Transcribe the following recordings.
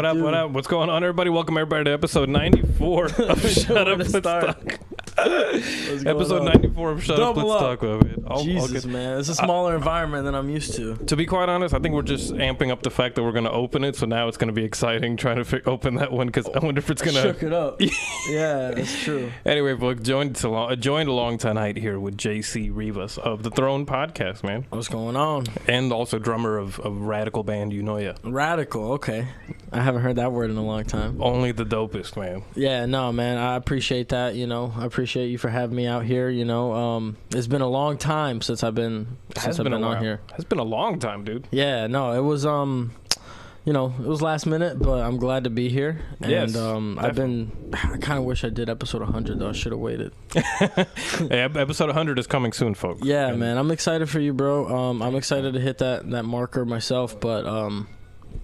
up? What up? What's going on, everybody? Welcome everybody to episode 94 of Shut Up, Let's Talk. Episode 94 of Shut Up, Let's Talk. Jesus, man. It's a smaller environment than I'm used to. To be quite honest, I think we're just amping up the fact that we're going to open it, so now it's going to be exciting trying to open that one, because I wonder if it's going to... Shook it up. Yeah, that's true. Anyway, folks, joined along tonight here with JC Rivas of the Throne Podcast, man. What's going on? And also drummer of radical band EUNOIA. Radical, okay. I haven't heard that word in a long time. Only the dopest, man. Yeah, no, man. I appreciate that, you know. I appreciate you for having me out here, you know. It's been a long time since I've been on here. It's been a long time, dude. Yeah, no, it was you know, it was last minute, but I'm glad to be here. And yes, I kind of wish I did episode 100 though. I should have waited. Hey, episode 100 is coming soon, folks. Yeah, man. I'm excited for you, bro. I'm excited to hit that marker myself, but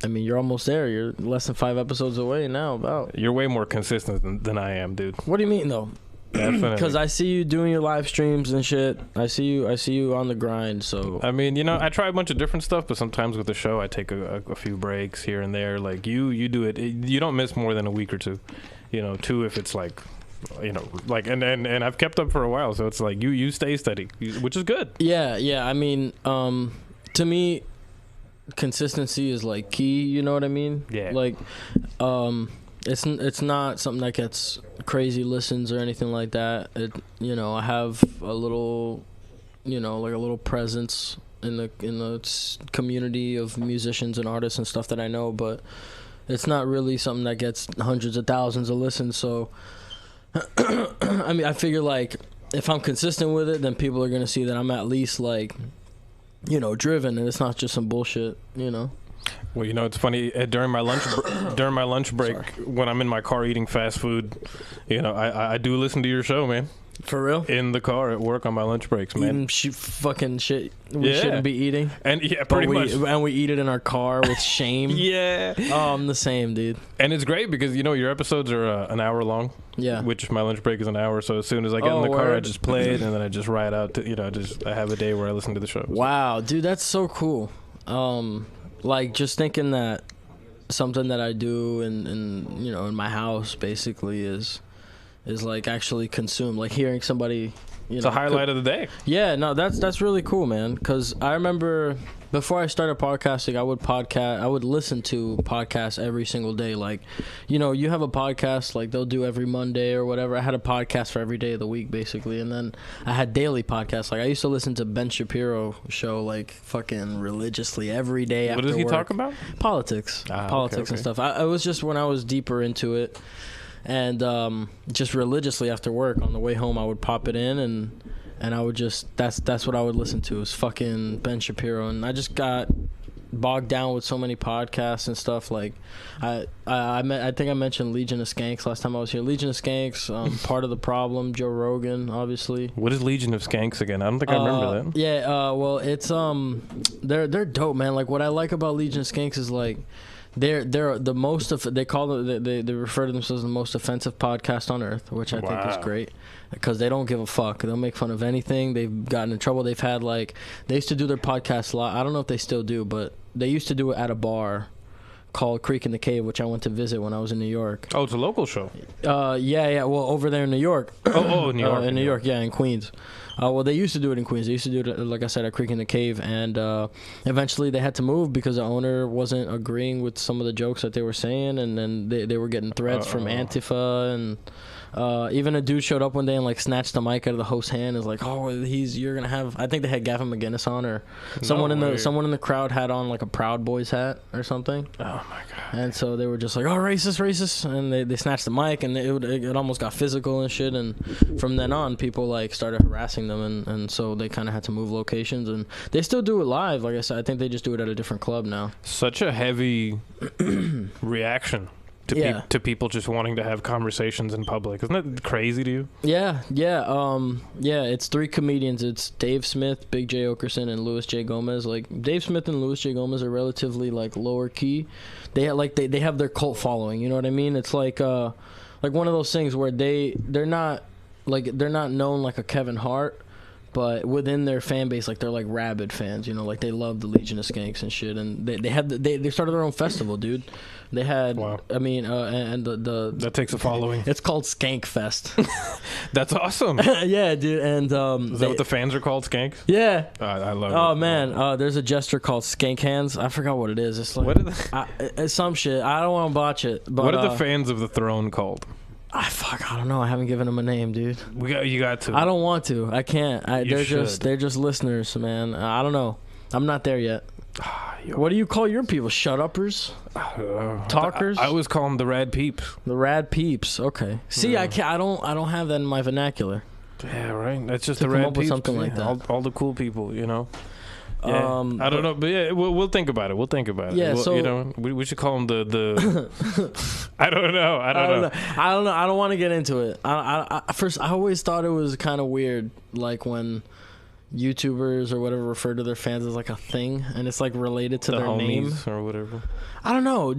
I mean, you're almost there. You're less than 5 episodes away now. About. You're way more consistent than I am, dude. What do you mean, though? Because I see you doing your live streams and shit. I see you on the grind. So I mean, you know, I try a bunch of different stuff, but sometimes with the show, I take a few breaks here and there. Like you do it. You don't miss more than a week or two. You know, 2 if it's like, you know, like and I've kept up for a while, so it's like you stay steady, which is good. Yeah. I mean, to me, consistency is like key. You know what I mean? Yeah. Like, it's not something that gets crazy listens or anything like that. You know, I have a little, you know, like a little presence in the community of musicians and artists and stuff that I know, but it's not really something that gets hundreds of thousands of listens. So, I mean, I figure like if I'm consistent with it, then people are gonna see that I'm at least like, you know, driven, and it's not just some bullshit, you know. Well, you know, it's funny, during my lunch break, when I'm in my car eating fast food, you know, I do listen to your show, man. For real? In the car at work on my lunch breaks, man. Eating fucking shit we shouldn't be eating. And yeah, pretty much. And we eat it in our car with shame. Yeah. Oh, I'm the same, dude. And it's great because, you know, your episodes are an hour long. Yeah. Which my lunch break is an hour. So as soon as I get in the car, I just play it, and then I just ride out to, you know, I have a day where I listen to the show. Wow, dude, that's so cool. Like, just thinking that something that I do in you know, in my house basically is like actually consumed, like hearing somebody, you know, it's a highlight of the day. Yeah, no, that's really cool, man. Because I remember before I started podcasting, I would listen to podcasts every single day. Like, you know, you have a podcast like they'll do every Monday or whatever. I had a podcast for every day of the week basically, and then I had daily podcasts. Like I used to listen to Ben Shapiro show like fucking religiously every day. What after does he work. Talk about? Politics, okay. And stuff. I was just when I was deeper into it. And just religiously after work on the way home, I would pop it in, and I would just that's what I would listen to is fucking Ben Shapiro. And I just got bogged down with so many podcasts and stuff. Like I think I mentioned Legion of Skanks last time I was here. Legion of Skanks, Part of the Problem, Joe Rogan, obviously. What is Legion of Skanks again? I don't think I remember that. Yeah, well, it's they're dope, man. Like what I like about Legion of Skanks is like they're the most they refer to themselves the most offensive podcast on earth, which I think is great because they don't give a fuck. They'll make fun of anything. They've gotten in trouble. They've had like they used to do their podcast live. I don't know if they still do, but they used to do it at a bar called Creek in the Cave, which I went to visit when I was in New York. Oh, it's a local show. Yeah. Well, over there in New York. New York. In New York, yeah, in Queens. Well, they used to do it in Queens. They used to do it, like I said, at Creek in the Cave. And eventually they had to move because the owner wasn't agreeing with some of the jokes that they were saying. And then they were getting threats from Antifa. And even a dude showed up one day and like snatched the mic out of the host's hand. Is like, oh, you're going to have, I think they had Gavin McInnes on, or someone in the crowd had on like a Proud Boys hat or something. Oh my God. And so they were just like, oh, racist. And they snatched the mic, and it almost got physical and shit. And from then on, people like started harassing them, and so they kind of had to move locations. And they still do it live. Like I said, I think they just do it at a different club now. Such a heavy reaction to people just wanting to have conversations in public. Isn't that crazy to you? Yeah. It's 3 comedians. It's Dave Smith, Big J Okerson, and Louis J Gomez. Like Dave Smith and Louis J Gomez are relatively like lower key. They have their cult following. You know what I mean? It's like one of those things where they're not known like a Kevin Hart, But within their fan base, like they're like rabid fans, you know, like they love the Legion of Skanks and shit. And they started their own festival, dude. They had, wow. I mean, and the that takes a following. It's called Skank Fest. That's awesome. Yeah, dude. And is that what the fans are called, Skanks? Yeah. I love it. Oh man, there's a gesture called Skank Hands. I forgot what it is. It's like it's some shit. I don't want to botch it. But what are the fans of the Throne called? I don't know. I haven't given them a name, dude. You got to. I don't want to. I can't. They're should. just listeners, man. I don't know. I'm not there yet. What do you call your people? Shut-uppers? Talkers? I always call them the Rad Peeps. The Rad Peeps. Okay. See, yeah. I don't have that in my vernacular. Yeah, right. That's just to the come Rad up Peeps. With something like that. All the cool people, you know. Yeah. I don't know, but yeah, we'll think about it. We'll think about it. Yeah, so you know, we should call them the. I don't know. I don't know. I don't want to get into it. First, I always thought it was kind of weird, like when YouTubers or whatever refer to their fans as like a thing, and it's like related to their name or whatever. I don't know.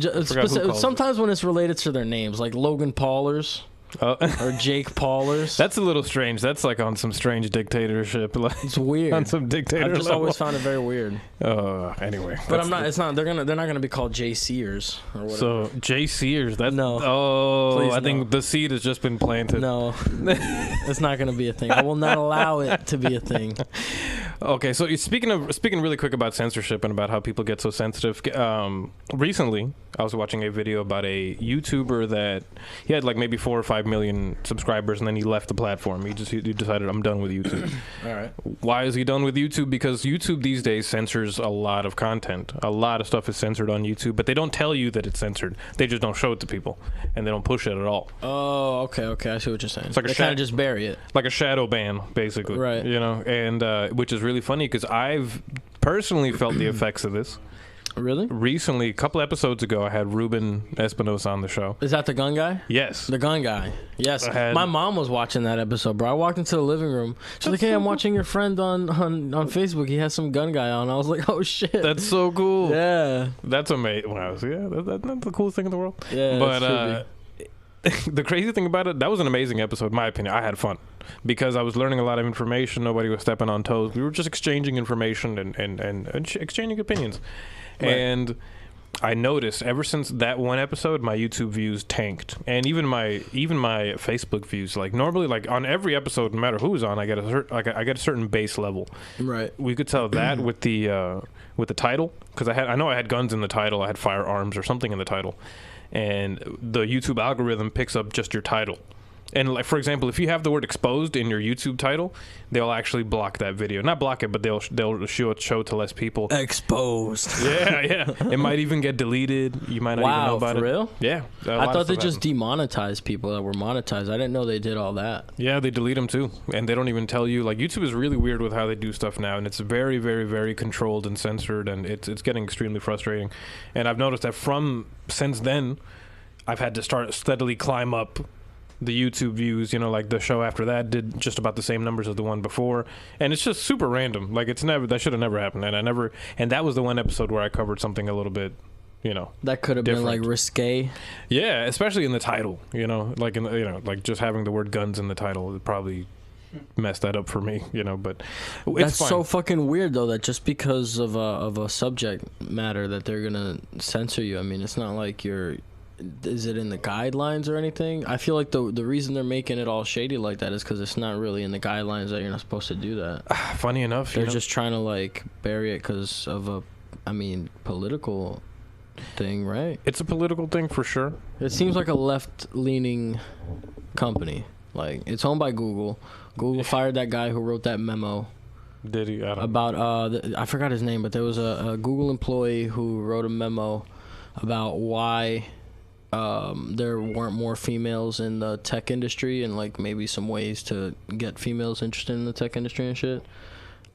Sometimes when it's related to their names, like Logan Paulers. Or Jake Paulers. That's a little strange. That's like on some strange dictatorship. Like, it's weird. On some dictator. I just always found it very weird. Anyway. But I'm not. It's not. They're not gonna be called Jay Sears or whatever. So Jay Sears. That's no. Oh, please, I think the seed has just been planted. No, it's not gonna be a thing. I will not allow it to be a thing. Okay, so speaking really quick about censorship and about how people get so sensitive. Recently, I was watching a video about a YouTuber that he had like maybe 4 or 5 million subscribers, and then he left the platform. He decided, I'm done with YouTube. All right. Why is he done with YouTube? Because YouTube these days censors a lot of content. A lot of stuff is censored on YouTube, but they don't tell you that it's censored. They just don't show it to people, and they don't push it at all. Oh, okay. I see what you're saying. It's like they kind of just bury it. Like a shadow ban, basically. Right. You know, and which is really funny because I've personally felt the effects of this. Really? Recently, a couple episodes ago, I had Ruben Espinosa on the show. Is that the gun guy? Yes. The gun guy. Yes. My mom was watching that episode, bro. I walked into the living room. She's like, hey, I'm watching your friend on Facebook. He has some gun guy on. I was like, oh, shit. That's so cool. Yeah. That's amazing. Wow. Yeah, that's the coolest thing in the world. Yeah, but the crazy thing about it, that was an amazing episode, in my opinion. I had fun because I was learning a lot of information. Nobody was stepping on toes. We were just exchanging information and exchanging opinions. Right. And I noticed ever since that one episode, my YouTube views tanked, and even my Facebook views. Like normally, like on every episode, no matter who's on, I get a certain base level. Right. We could tell that with the title, because I know I had guns in the title, I had firearms or something in the title, and the YouTube algorithm picks up just your title. And like, for example, if you have the word exposed in your YouTube title, they'll actually block that video. Not block it, but they'll show to less people. Exposed. Yeah. It might even get deleted. You might not even know about it. For real? Yeah. I thought they just demonetized people that were monetized. I didn't know they did all that. Yeah, they delete them too. And they don't even tell you. Like, YouTube is really weird with how they do stuff now. And it's very, very, very controlled and censored. And it's getting extremely frustrating. And I've noticed that since then, I've had to start steadily climb up the YouTube views. You know, like the show after that did just about the same numbers as the one before, and it's just super random. Like that should have never happened, and that was the one episode where I covered something a little bit, you know, that could have been like risque. Yeah, especially in the title. You know, like like just having the word guns in the title would probably messed that up for me. You know, but that's fine. So fucking weird though, that just because of a subject matter that they're gonna censor you. I mean, it's not like is it in the guidelines or anything? I feel like the reason they're making it all shady like that is because it's not really in the guidelines that you're not supposed to do that. Funny enough, they're just trying to like bury it because of political thing, right? It's a political thing for sure. It seems like a left-leaning company. Like, it's owned by Google. Google fired that guy who wrote that memo. Did he? I forgot his name, but there was a Google employee who wrote a memo about why there weren't more females in the tech industry, and like maybe some ways to get females interested in the tech industry and shit.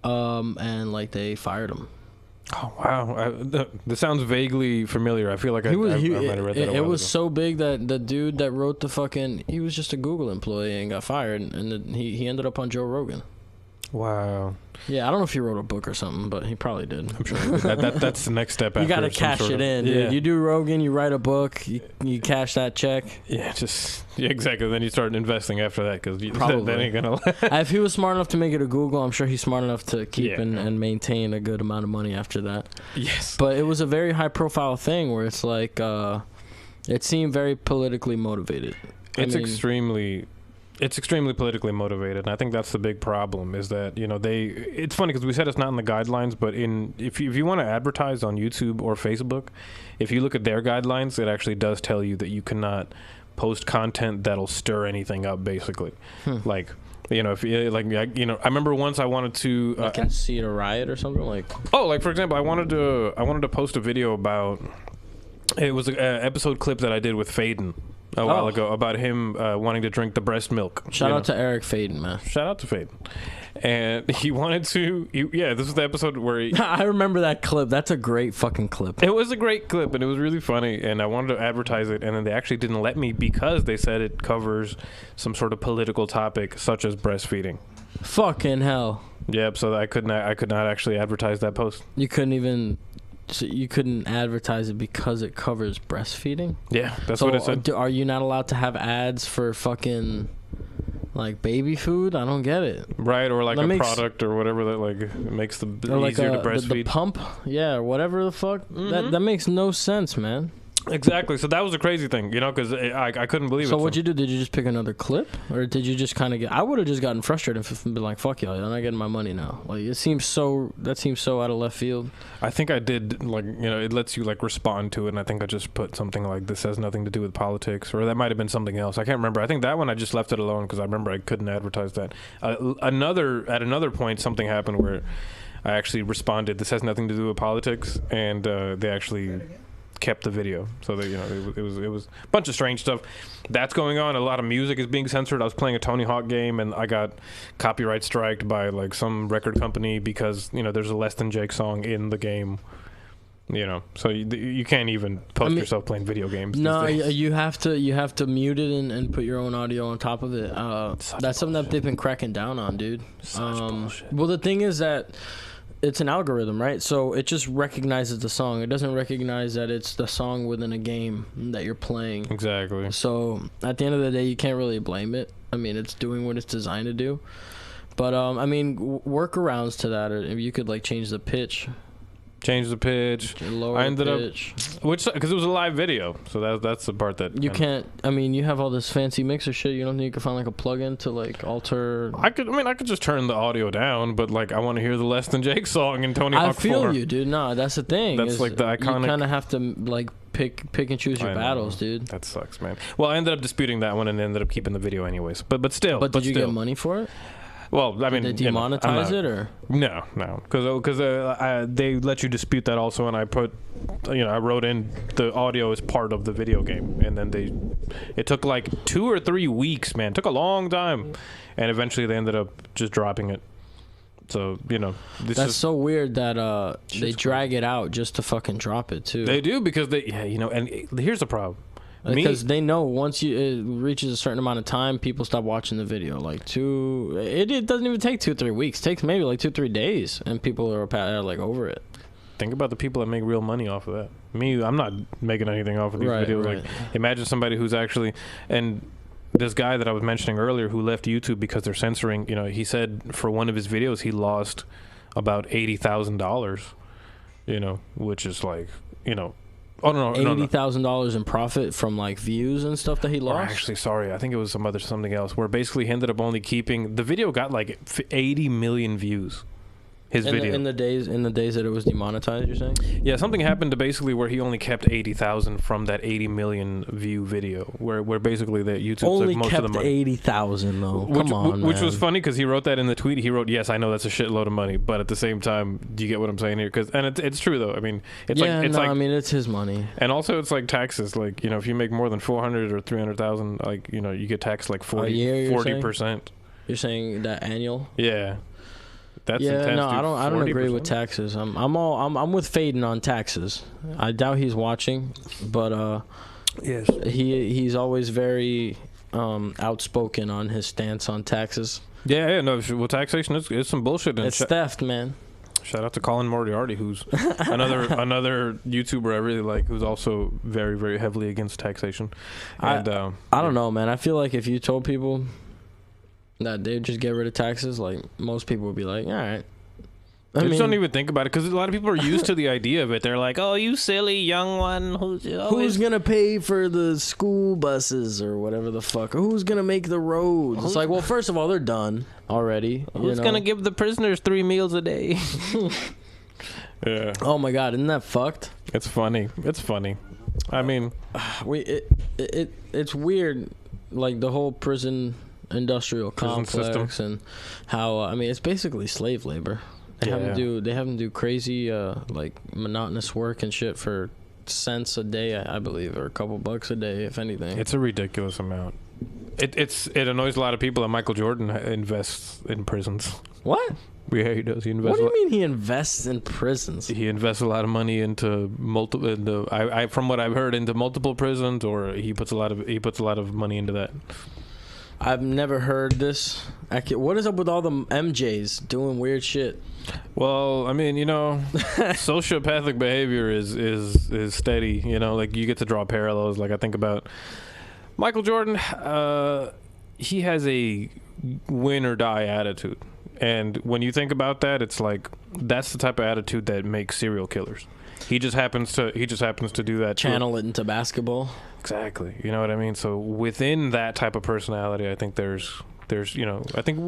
And like they fired him. Oh wow, this sounds vaguely familiar. I feel like I might have read that. It was so big that the dude that wrote he was just a Google employee and got fired, and he ended up on Joe Rogan. Wow. Yeah, I don't know if he wrote a book or something, but he probably did. I'm sure that's the next step. You got to cash it in, dude. Yeah. You do Rogan, you write a book, you cash that check. Yeah, exactly. Then you start investing after that because that ain't gonna. If he was smart enough to make it a Google, I'm sure he's smart enough to keep and maintain a good amount of money after that. Yes. But it was a very high profile thing where it's like it seemed very politically motivated. It's extremely politically motivated, and I think that's the big problem. Is that it's funny because we said it's not in the guidelines, but if you want to advertise on YouTube or Facebook, if you look at their guidelines, it actually does tell you that you cannot post content that'll stir anything up. Basically, like. If I remember once I wanted to I can see a riot or something like. Oh, like for example, I wanted to post a video about. It was an episode clip that I did with Faden a while ago about him wanting to drink the breast milk. Shout out to Eric Faden, man. Shout out to Faden. And he wanted to. This was the episode where he. I remember that clip. That's a great fucking clip. It was a great clip, and it was really funny. And I wanted to advertise it, and then they actually didn't let me because they said it covers some sort of political topic, such as breastfeeding. Fucking hell. Yep. So I could not actually advertise that post. You couldn't even. So you couldn't advertise it because it covers breastfeeding? Yeah, that's what it said. Are you not allowed to have ads for fucking like baby food? I don't get it. Right, or like a product or whatever that like makes the easier to breastfeed. The pump, yeah, whatever the fuck. That makes no sense, man. Exactly. So that was a crazy thing, because I couldn't believe it. So what'd you do? Did you just pick another clip, or did you just kind of get? I would have just gotten frustrated and been like, "Fuck y'all, I'm not getting my money now." Like that seems so out of left field. I think I did it lets you like respond to it, and I think I just put something like this has nothing to do with politics, or that might have been something else. I can't remember. I think that one I just left it alone because I remember I couldn't advertise that. At another point, something happened where I actually responded. This has nothing to do with politics, and they actually kept the video. So that it was a bunch of strange stuff that's going on. A lot of music is being censored. I was playing a Tony Hawk game and I got copyright striked by like some record company because there's a Less Than Jake song in the game. So you can't even post yourself playing video games. No, you have to mute it and put your own audio on top of it. That's something that they've been cracking down on, dude. Such bullshit. Well, the thing is that it's an algorithm, right? So it just recognizes the song. It doesn't recognize that it's the song within a game that you're playing. Exactly. So at the end of the day, you can't really blame it. I mean, it's doing what it's designed to do. But workarounds to that, or you could like change the pitch. Change the pitch. Lower I ended pitch. Because it was a live video, so that's the part that you can't. I mean, you have all this fancy mixer shit. You don't think you can find like a plug-in to like alter. I could just turn the audio down, but like I want to hear the Less Than Jake song in Tony Hawk 4. I feel you, dude. No, that's the thing. That's like the iconic. You kind of have to like pick and choose your battles, dude. That sucks, man. Well, I ended up disputing that one and ended up keeping the video anyways. But still. But did you get money for it? Well, I mean, did they demonetize it or no? Because they let you dispute that also, and I put, I wrote in the audio as part of the video game, and then it took like 2 or 3 weeks, man. It took a long time, and eventually they ended up just dropping it. So that's so weird that they drag it out just to fucking drop it too. They do because and here's the problem. Because they know once it reaches a certain amount of time, people stop watching the video. Like it doesn't even take 2 or 3 weeks. It takes maybe like 2 or 3 days, and people are like over it. Think about the people that make real money off of that. Me, I'm not making anything off of these videos. Right. Like, imagine somebody who's actually and this guy that I was mentioning earlier who left YouTube because they're censoring. He said for one of his videos he lost about $80,000. Which is like Oh no! $80,000 in profit from like views and stuff that he lost. Actually, sorry, I think it was something else. Where basically he ended up only keeping the video got like 80 million views. His video in the days that it was demonetized. You're saying? Yeah, something happened to basically where he only kept 80,000 from that 80 million view video. Where basically that YouTube only took most kept of the money. 80,000 though. Come on, which man. was funny because he wrote that in the tweet. He wrote, "Yes, I know that's a shitload of money, but at the same time, do you get what I'm saying here?" And it's true though. I mean, I mean, it's his money. And also, it's like taxes. Like if you make more than 400 or 300,000, like you get taxed like 40%. You're saying that annual? Yeah. That's yeah, intense, no, dude. I don't agree with taxes. I'm with Faden on taxes. I doubt he's watching, but yes, he's always very outspoken on his stance on taxes. Yeah, no. Well, taxation is some bullshit. And It's theft, man. shout out to Colin Moriarty, who's another YouTuber I really like, who's also very, very heavily against taxation. And I don't know, man. I feel like if you told people that they'd just get rid of taxes, like most people would be like, all right. I just don't even think about it because a lot of people are used to the idea of it. They're like, "Oh, you silly young one, who's gonna pay for the school buses or whatever the fuck? Who's gonna make the roads?" It's like, well, first of all, they're done already. Who's gonna give the prisoners 3 meals a day? Yeah. Oh my god, isn't that fucked? It's funny. It's funny. I mean, it's weird, like the whole prison industrial complex system. and how I mean, it's basically slave labor. They have them do crazy like monotonous work and shit for cents a day, I believe, or a couple bucks a day, if anything. it's a ridiculous amount. It annoys a lot of people that Michael Jordan invests in prisons. What? Yeah, he does. He invests. What do you mean he invests in prisons? He invests a lot of money into multiple. I from what I've heard, into multiple prisons, or he puts a lot of money into that. I've never heard this. What is up with all the MJs doing weird shit? Well, I mean, sociopathic behavior is steady. Like you get to draw parallels. Like I think about Michael Jordan. He has a win or die attitude, and when you think about that, it's like that's the type of attitude that makes serial killers. He just happens to do that. Channel it into basketball. Exactly. You know what I mean? So within that type of personality, I think there's I think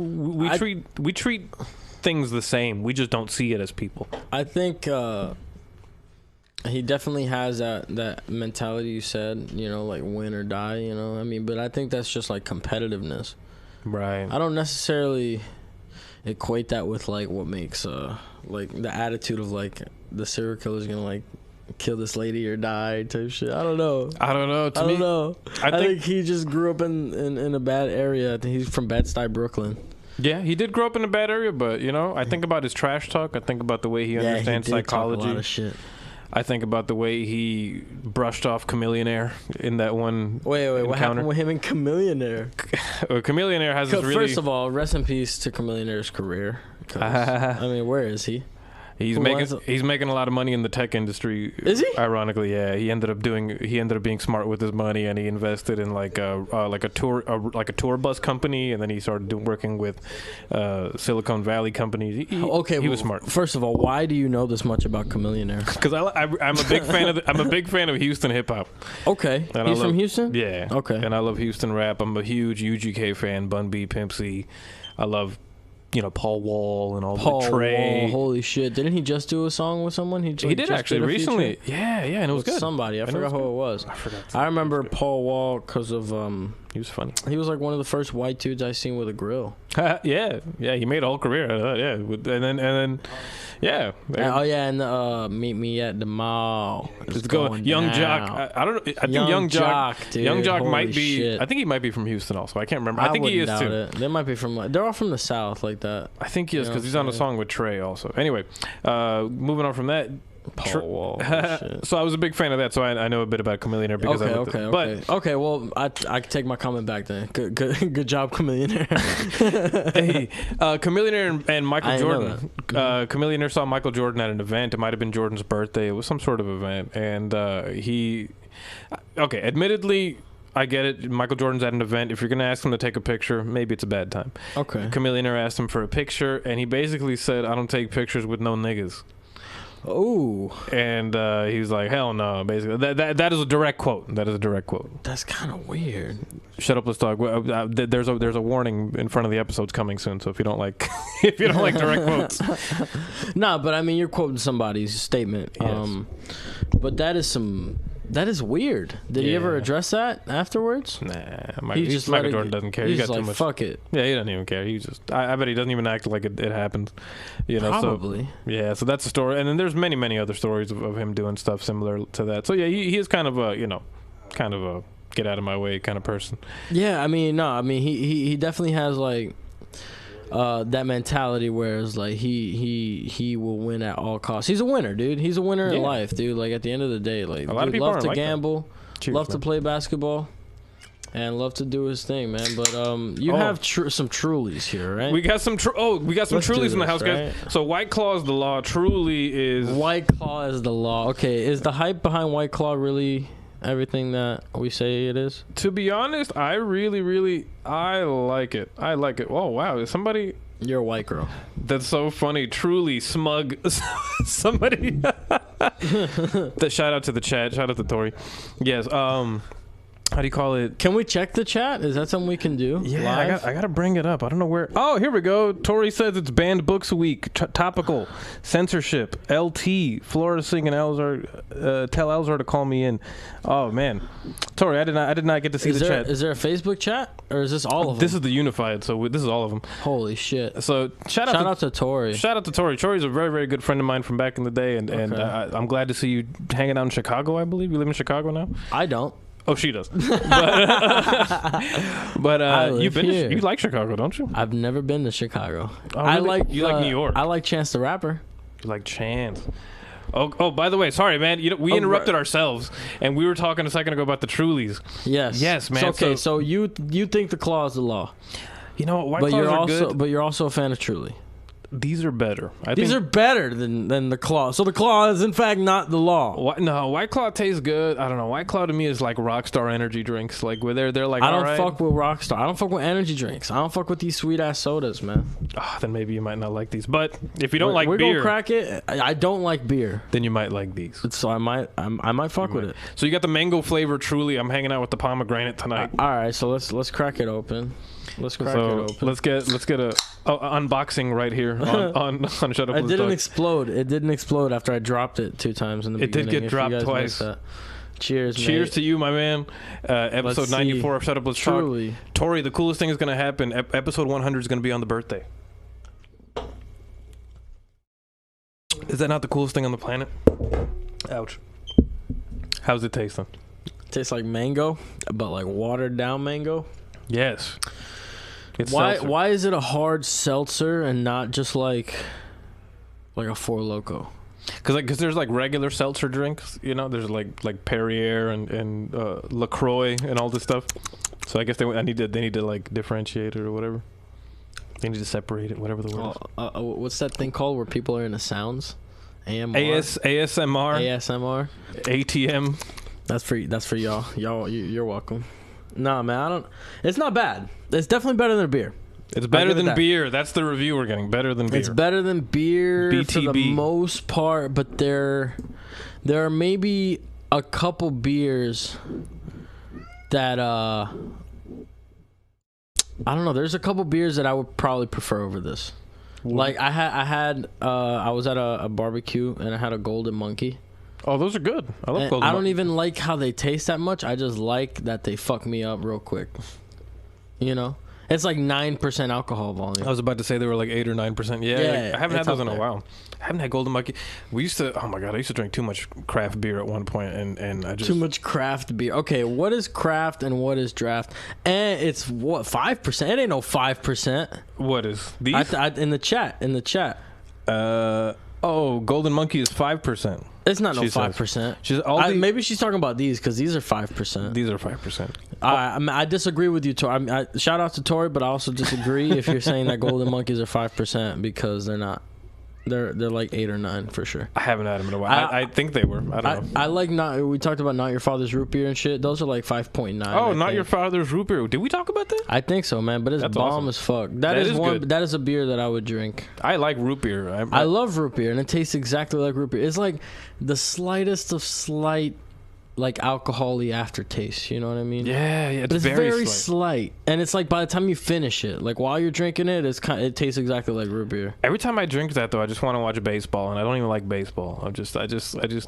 we treat things the same. We just don't see it as people. I think he definitely has that mentality you said, like win or die, I mean, but I think that's just like competitiveness. Right. I don't necessarily equate that with like what makes like the attitude of like the serial killer's gonna like kill this lady or die type shit. I don't know. I don't know. I think he just grew up in a bad area. I think he's from Bed-Stuy, Brooklyn. Yeah, he did grow up in a bad area, but I think about his trash talk. I think about the way he understands psychology. Talk a lot of shit. I think about the way he brushed off Chameleonaire in that one. Wait, encounter. what happened with him and Chameleonaire? Chameleonaire has this really. First of all, rest in peace to Chameleonaire's career. I mean, where is he? He's making a lot of money in the tech industry. Is he? Ironically, yeah. He ended up being smart with his money, and he invested in like a tour bus company, and then he started working with Silicon Valley companies. He was smart. First of all, why do you know this much about Chameleonaire? Because I'm a big fan of I'm a big fan of Houston hip hop. Okay, he's from Houston. Yeah. Okay, and I love Houston rap. I'm a huge UGK fan. Bun B, Pimp C. I love. Paul Wall and all the Trey. Wall, holy shit! Didn't he just do a song with someone? He did actually recently. Yeah, and it was good. Somebody, I forgot who it was. I remember Paul Wall because of he was funny. He was like one of the first white dudes I seen with a grill. yeah. He made a whole career out of that. Yeah, and then. Yeah. And Meet Me at the Mall. Just go, Young Jock. I don't know. I think Young Jock. Dude, Young Jock might be. Shit. I think he might be from Houston also. I can't remember. I think he is too. It. They might be from. They're all from the South like that. I think he is because he's on a song with Trey also. Anyway, moving on from that. Paul Wall. So I was a big fan of that, so I know a bit about Chameleonaire because okay. Well, I can take my comment back then. Good job, Chameleonaire. Hey, Chameleonaire and Michael Jordan. Chameleonaire saw Michael Jordan at an event. It might have been Jordan's birthday. It was some sort of event, and admittedly. I get it. Michael Jordan's at an event. If you're going to ask him to take a picture, maybe it's a bad time. Okay. Chameleonaire asked him for a picture, and he basically said, I don't take pictures with no niggas. Oh. And he was like, hell no, basically. That is a direct quote. That is a direct quote. That's kind of weird. Shut up, let's talk. There's a warning in front of the episodes coming soon, so if you don't like direct quotes. Nah, but I mean, you're quoting somebody's statement. Yes. But that is weird. Did he ever address that afterwards? Nah, Michael Jordan doesn't care. He's got like, too much. Fuck it. Yeah, he doesn't even care. He just, I bet he doesn't even act like it happened. Probably. So, so that's the story. And then there's many, many other stories of him doing stuff similar to that. So yeah, he is kind of a get out of my way kind of person. Yeah, I mean, he definitely has like that mentality where it's like he will win at all costs. He's a winner, dude. He's a winner in life, dude. Like at the end of the day, like a lot of people love to like gamble, Cheers, love to play basketball. and love to do his thing, man. But you have some Trulies here, right? We got some Trulies in the house, right? guys. So White Claw is the law. Truly is White Claw is the law. Okay, is the hype behind White Claw really everything that we say it is? To be honest, I really like it. I like it. Oh wow, is somebody? You're a white girl. That's so funny. Truly smug. Somebody. Shout out to the chat. Shout out to Tori. Yes. How do you call it? Can we check the chat? Is that something we can do? Yeah, live? I gotta bring it up. I don't know where. Oh, here we go. Tori says it's Banned Books Week. Topical. Censorship. LT. Florida singing Elzar. Tell Elzar to call me in. Oh man, Tori, I did not get to see the chat. Is there a Facebook chat or is this all of them? This is the unified, so this is all of them. Holy shit! So shout out to Tori. Shout out to Tori. Tori's a very good friend of mine from back in the day, and I'm glad to see you hanging out in Chicago. I believe you live in Chicago now. I don't. Oh, she does. But you've been you like Chicago, don't you? I've never been to Chicago. Oh, really? You like New York? I like Chance the Rapper. You like Chance. Oh, by the way, sorry, man. We interrupted ourselves, and we were talking a second ago about the Trulies. Yes, man. So you think the Claw is the law? You know what? White Claws are good. But you're also a fan of Truly. These are better. These are better than the Claw. So the Claw is in fact not the law. No, White Claw tastes good. I don't know. White Claw to me is like Rockstar energy drinks. Like where they're like. I don't fuck with Rockstar. I don't fuck with energy drinks. I don't fuck with these sweet ass sodas, man. Then maybe you might not like these. But if you don't like beer, we're gonna crack it. I don't like beer. Then you might like these. So I might fuck with it. So you got the mango flavor Truly. I'm hanging out with the pomegranate tonight. All right, so let's crack it open. Let's crack it open. Let's get a unboxing right here on Shut Up. It didn't explode. It didn't explode after I dropped it 2 times in the beginning. It did get dropped twice. Cheers, Cheers mate. to you, my man. Episode 94 of Shut Up, Let's Talk. Tori, the coolest thing is going to happen. Episode 100 is going to be on the birthday. Is that not the coolest thing on the planet? Ouch. How's it tasting? Tastes like mango, but like watered down mango. Yes. It's why is it a hard seltzer and not just like a Four Loko? Because there's like regular seltzer drinks, you know. There's like Perrier and LaCroix and all this stuff. So I guess they need to like differentiate it or whatever. They need to separate it, whatever the word is. What's that thing called where people are into sounds? ASMR. ASMR. ATM. That's for y'all. You're welcome. Nah, man, it's not bad. It's definitely better than a beer. It's better than beer. That's the review we're getting. Better than beer. It's better than beer BTB. For the most part, but there are maybe a couple beers that I don't know. There's a couple beers that I would probably prefer over this. Like I was at a barbecue and I had a Golden Monkey. Oh, those are good. I love Golden Monkey. I don't even like how they taste that much. I just like that they fuck me up real quick. You know? It's like 9% alcohol volume. I was about to say they were like 8 or 9%. Yeah, I haven't had those in a while. I haven't had Golden Monkey. We used to. Oh my god, I used to drink too much craft beer at one point, and I just too much craft beer. Okay, what is craft and what is draft? And it's what 5%? It ain't no 5%. What is these? In the chat. Golden Monkey is 5%. It's not no 5%. Maybe she's talking about these because these are 5%. These are 5%. I disagree with you, Tori. Shout out to Tori, but I also disagree if you're saying that Golden Monkeys are 5% because they're not. They're like 8 or 9 for sure. I haven't had them in a while. I think they were. I don't know. I like we talked about Not Your Father's Root Beer and shit. Those are like 5.9. Oh, Not Your Father's Root Beer. Did we talk about that? I think so, man. But it's bomb awesome. As fuck. That is good. That is a beer that I would drink. I like root beer. I love root beer, and it tastes exactly like root beer. It's like the slightest of slight, like alcohol-y aftertaste. You know what I mean? Yeah. It's very slight, and it's like by the time you finish it, like while you're drinking it, it tastes exactly like root beer. Every time I drink that, though, I just want to watch baseball, and I don't even like baseball. I just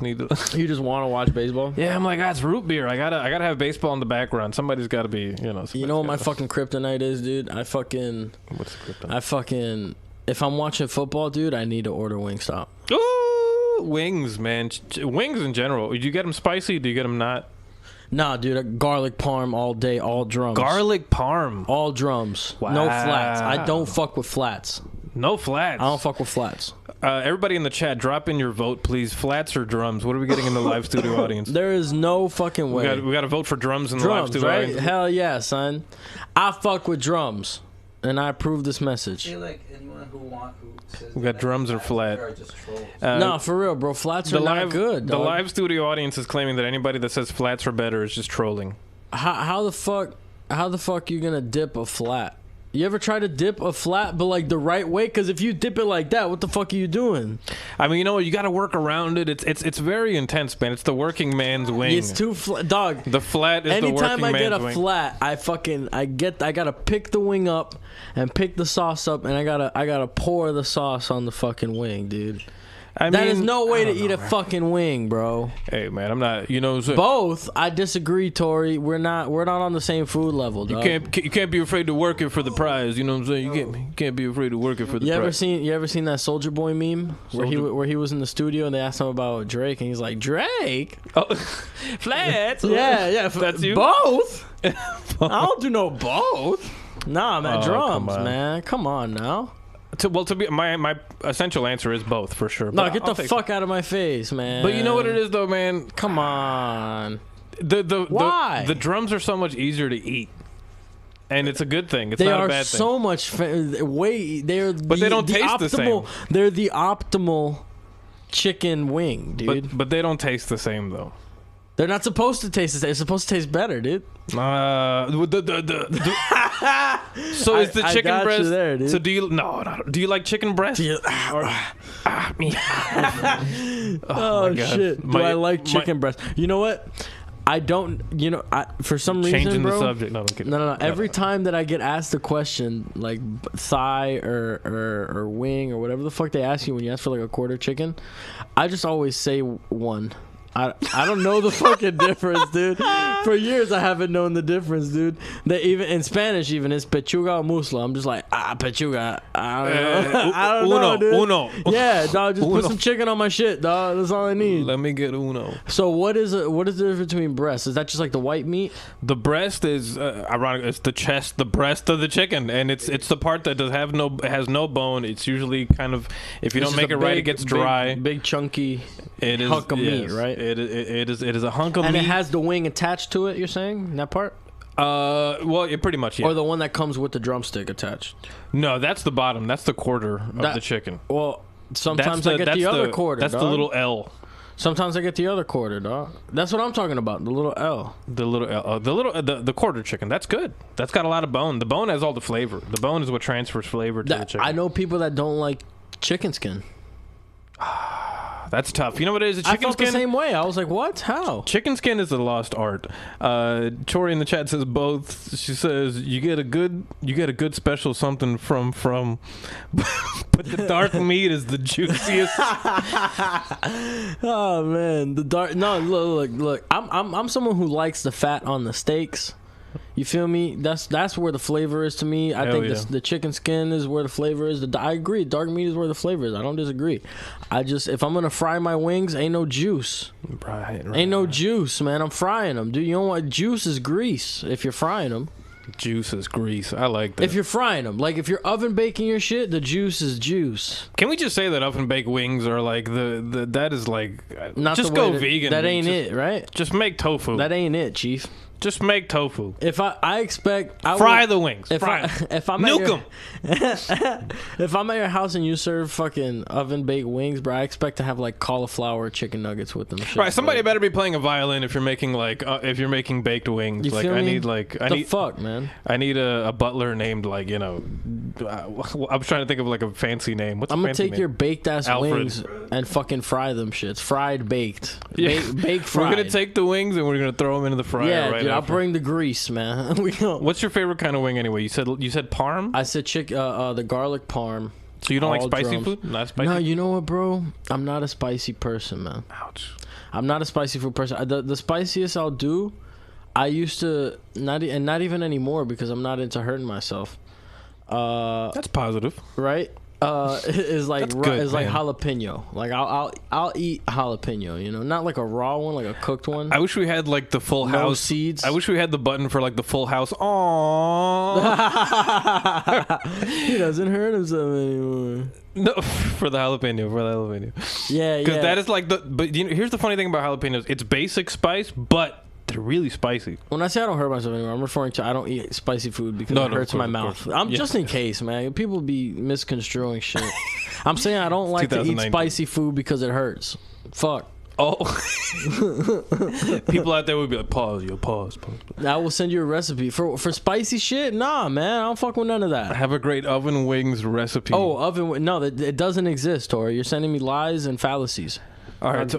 need to. You just want to watch baseball? Yeah, I'm like, it's root beer. I gotta have baseball in the background. Somebody's got to be, you know. You know what my fucking kryptonite is, dude? What's the kryptonite? If I'm watching football, dude, I need to order Wingstop. Ooh, wings, man. Wings in general. Do you get them spicy? Do you get them not? Nah, dude, a garlic parm all day, all drums. Garlic parm? All drums. Wow. No flats. I don't fuck with flats. No flats? I don't fuck with flats. Everybody in the chat, drop in your vote, please. Flats or drums? What are we getting in the live studio audience? There is no fucking way. We got to vote for drums in the live studio right? audience. Hell yeah, son. I fuck with drums, and I approve this message. I feel like anyone who says We got drums or flat. are just trolls. No, for real, bro. Flats are not good. The Dog. live studio audience is claiming that anybody that says flats are better is just trolling. How the fuck you gonna dip a flat? You ever try to dip a flat, but like the right way? Because if you dip it like that, what the fuck are you doing? I mean, you know, you got to work around it. It's very intense, man. It's the working man's wing. It's too flat, dog. The flat is the working man's wing. Anytime I get a flat, I gotta pick the wing up and pick the sauce up, and I gotta pour the sauce on the fucking wing, dude. That is no way to eat a fucking wing, bro. Hey, man, I'm not. You know, so both. I disagree, Tori. We're not on the same food level, dog. You can't be afraid to work it for the prize. You know what I'm saying? You can't be afraid to work it for the prize. You ever seen that Soldier Boy meme where he was in the studio and they asked him about Drake and he's like, Drake? Oh, flats. yeah. That's you. Both. I don't do no both. Nah, man, drums, man. Come on now. My essential answer is both for sure. No, get the fuck out of my face, man. But you know what it is though, man. Come on. Why? The drums are so much easier to eat, and it's a good thing. It's not a bad thing. They are so much but they don't taste the same. They're the optimal chicken wing, dude. But they don't taste the same though. They're not supposed to taste the same. It's supposed to taste better, dude. So is the chicken breast? There, dude. So do you? No. Do you like chicken breast? Oh God. Shit! Do I like chicken breast? You know what? I don't. You know, for some reason, changing bro, the subject. No, I'm kidding. No. Every time that I get asked a question like thigh or wing or whatever the fuck they ask you when you ask for like a quarter chicken, I just always say one. I don't know the fucking difference, dude. For years, I haven't known the difference, dude. They even in Spanish, even it's pechuga or musla. I'm just like pechuga. I don't know, dude. Uno. Yeah, dog. Just put some chicken on my shit, dog. That's all I need. Let me get uno. So what is the difference between breasts? Is that just like the white meat? The breast is ironic. It's the chest, the breast of the chicken, and it's the part that has no bone. It's usually kind of, if you don't make it right, it gets dry. Big chunky. It is hunk of meat, right? It is a hunk of meat. And it has the wing attached to it, you're saying? That part? Well, pretty much, yeah. Or the one that comes with the drumstick attached? No, that's the bottom. That's the quarter of the chicken. Well, sometimes I get the other quarter, That's dog. the little L. Sometimes I get the other quarter, dog. That's what I'm talking about, the little L. The little L. The quarter chicken. That's good. That's got a lot of bone. The bone has all the flavor. The bone is what transfers flavor to the chicken. I know people that don't like chicken skin. That's tough. You know what it is? Chicken I felt skin? the same way. I was like, what? How? Chicken skin is a lost art. Tori in the chat says both. She says you get a good special something from but the dark meat is the juiciest. Oh man, the dark. No, look. I'm someone who likes the fat on the steaks. You feel me? That's where the flavor is to me. I think the chicken skin is where the flavor is. I agree. Dark meat is where the flavor is. I don't disagree. If I'm gonna fry my wings, ain't no juice. Right. Ain't no juice, man. I'm frying them, dude. You know what? Juice is grease if you're frying them. Juice is grease. I like that. If you're frying them, like if you're oven baking your shit, the juice is juice. Can we just say that oven baked wings are like that is like not just go vegan. That ain't it, right? Just make tofu. That ain't it, Chief. Just make tofu. If I expect fry the wings. If I'm nuke them. If I'm at your house and you serve fucking oven baked wings, bro, I expect to have like cauliflower chicken nuggets with them. Right. Somebody better be playing a violin if you're making baked wings. You like feel I me? need like I the need fuck, man. I need a butler named like I'm trying to think of like a fancy name. What's I'm gonna take name? your baked ass wings and fucking fry them shits. Fried, baked. Yeah. Baked fried. We're gonna take the wings and we're gonna throw them into the fryer. Yeah, right dude, I'll after. bring the grease, man. What's your favorite kind of wing anyway? You said parm? I said the garlic parm. So you don't like spicy food? Not spicy? No, you know what, bro? I'm not a spicy person, man. Ouch. I'm not a spicy food person. The spiciest I'll do, I used to not even anymore because I'm not into hurting myself. That's positive. Right? is like good, is like man. jalapeno. Like I'll eat jalapeno. You know, not like a raw one, like a cooked one. I wish we had like the Full No House seeds. I wish we had the button for like the Full House. Aww. He doesn't hurt himself anymore. No, for the jalapeno. Yeah, Because that is like but you know, here's the funny thing about jalapenos. It's basic spice, but they're really spicy. When I say I don't hurt myself anymore, I'm referring to I don't eat spicy food because it hurts my mouth. I'm just in case, man. People be misconstruing shit. I'm saying I don't like to eat spicy food because it hurts. Fuck. Oh. People out there would be like, pause. I will send you a recipe for spicy shit. Nah, man, I don't fuck with none of that. I have a great oven wings recipe. Oh, no, it doesn't exist, Tori. You're sending me lies and fallacies. All right,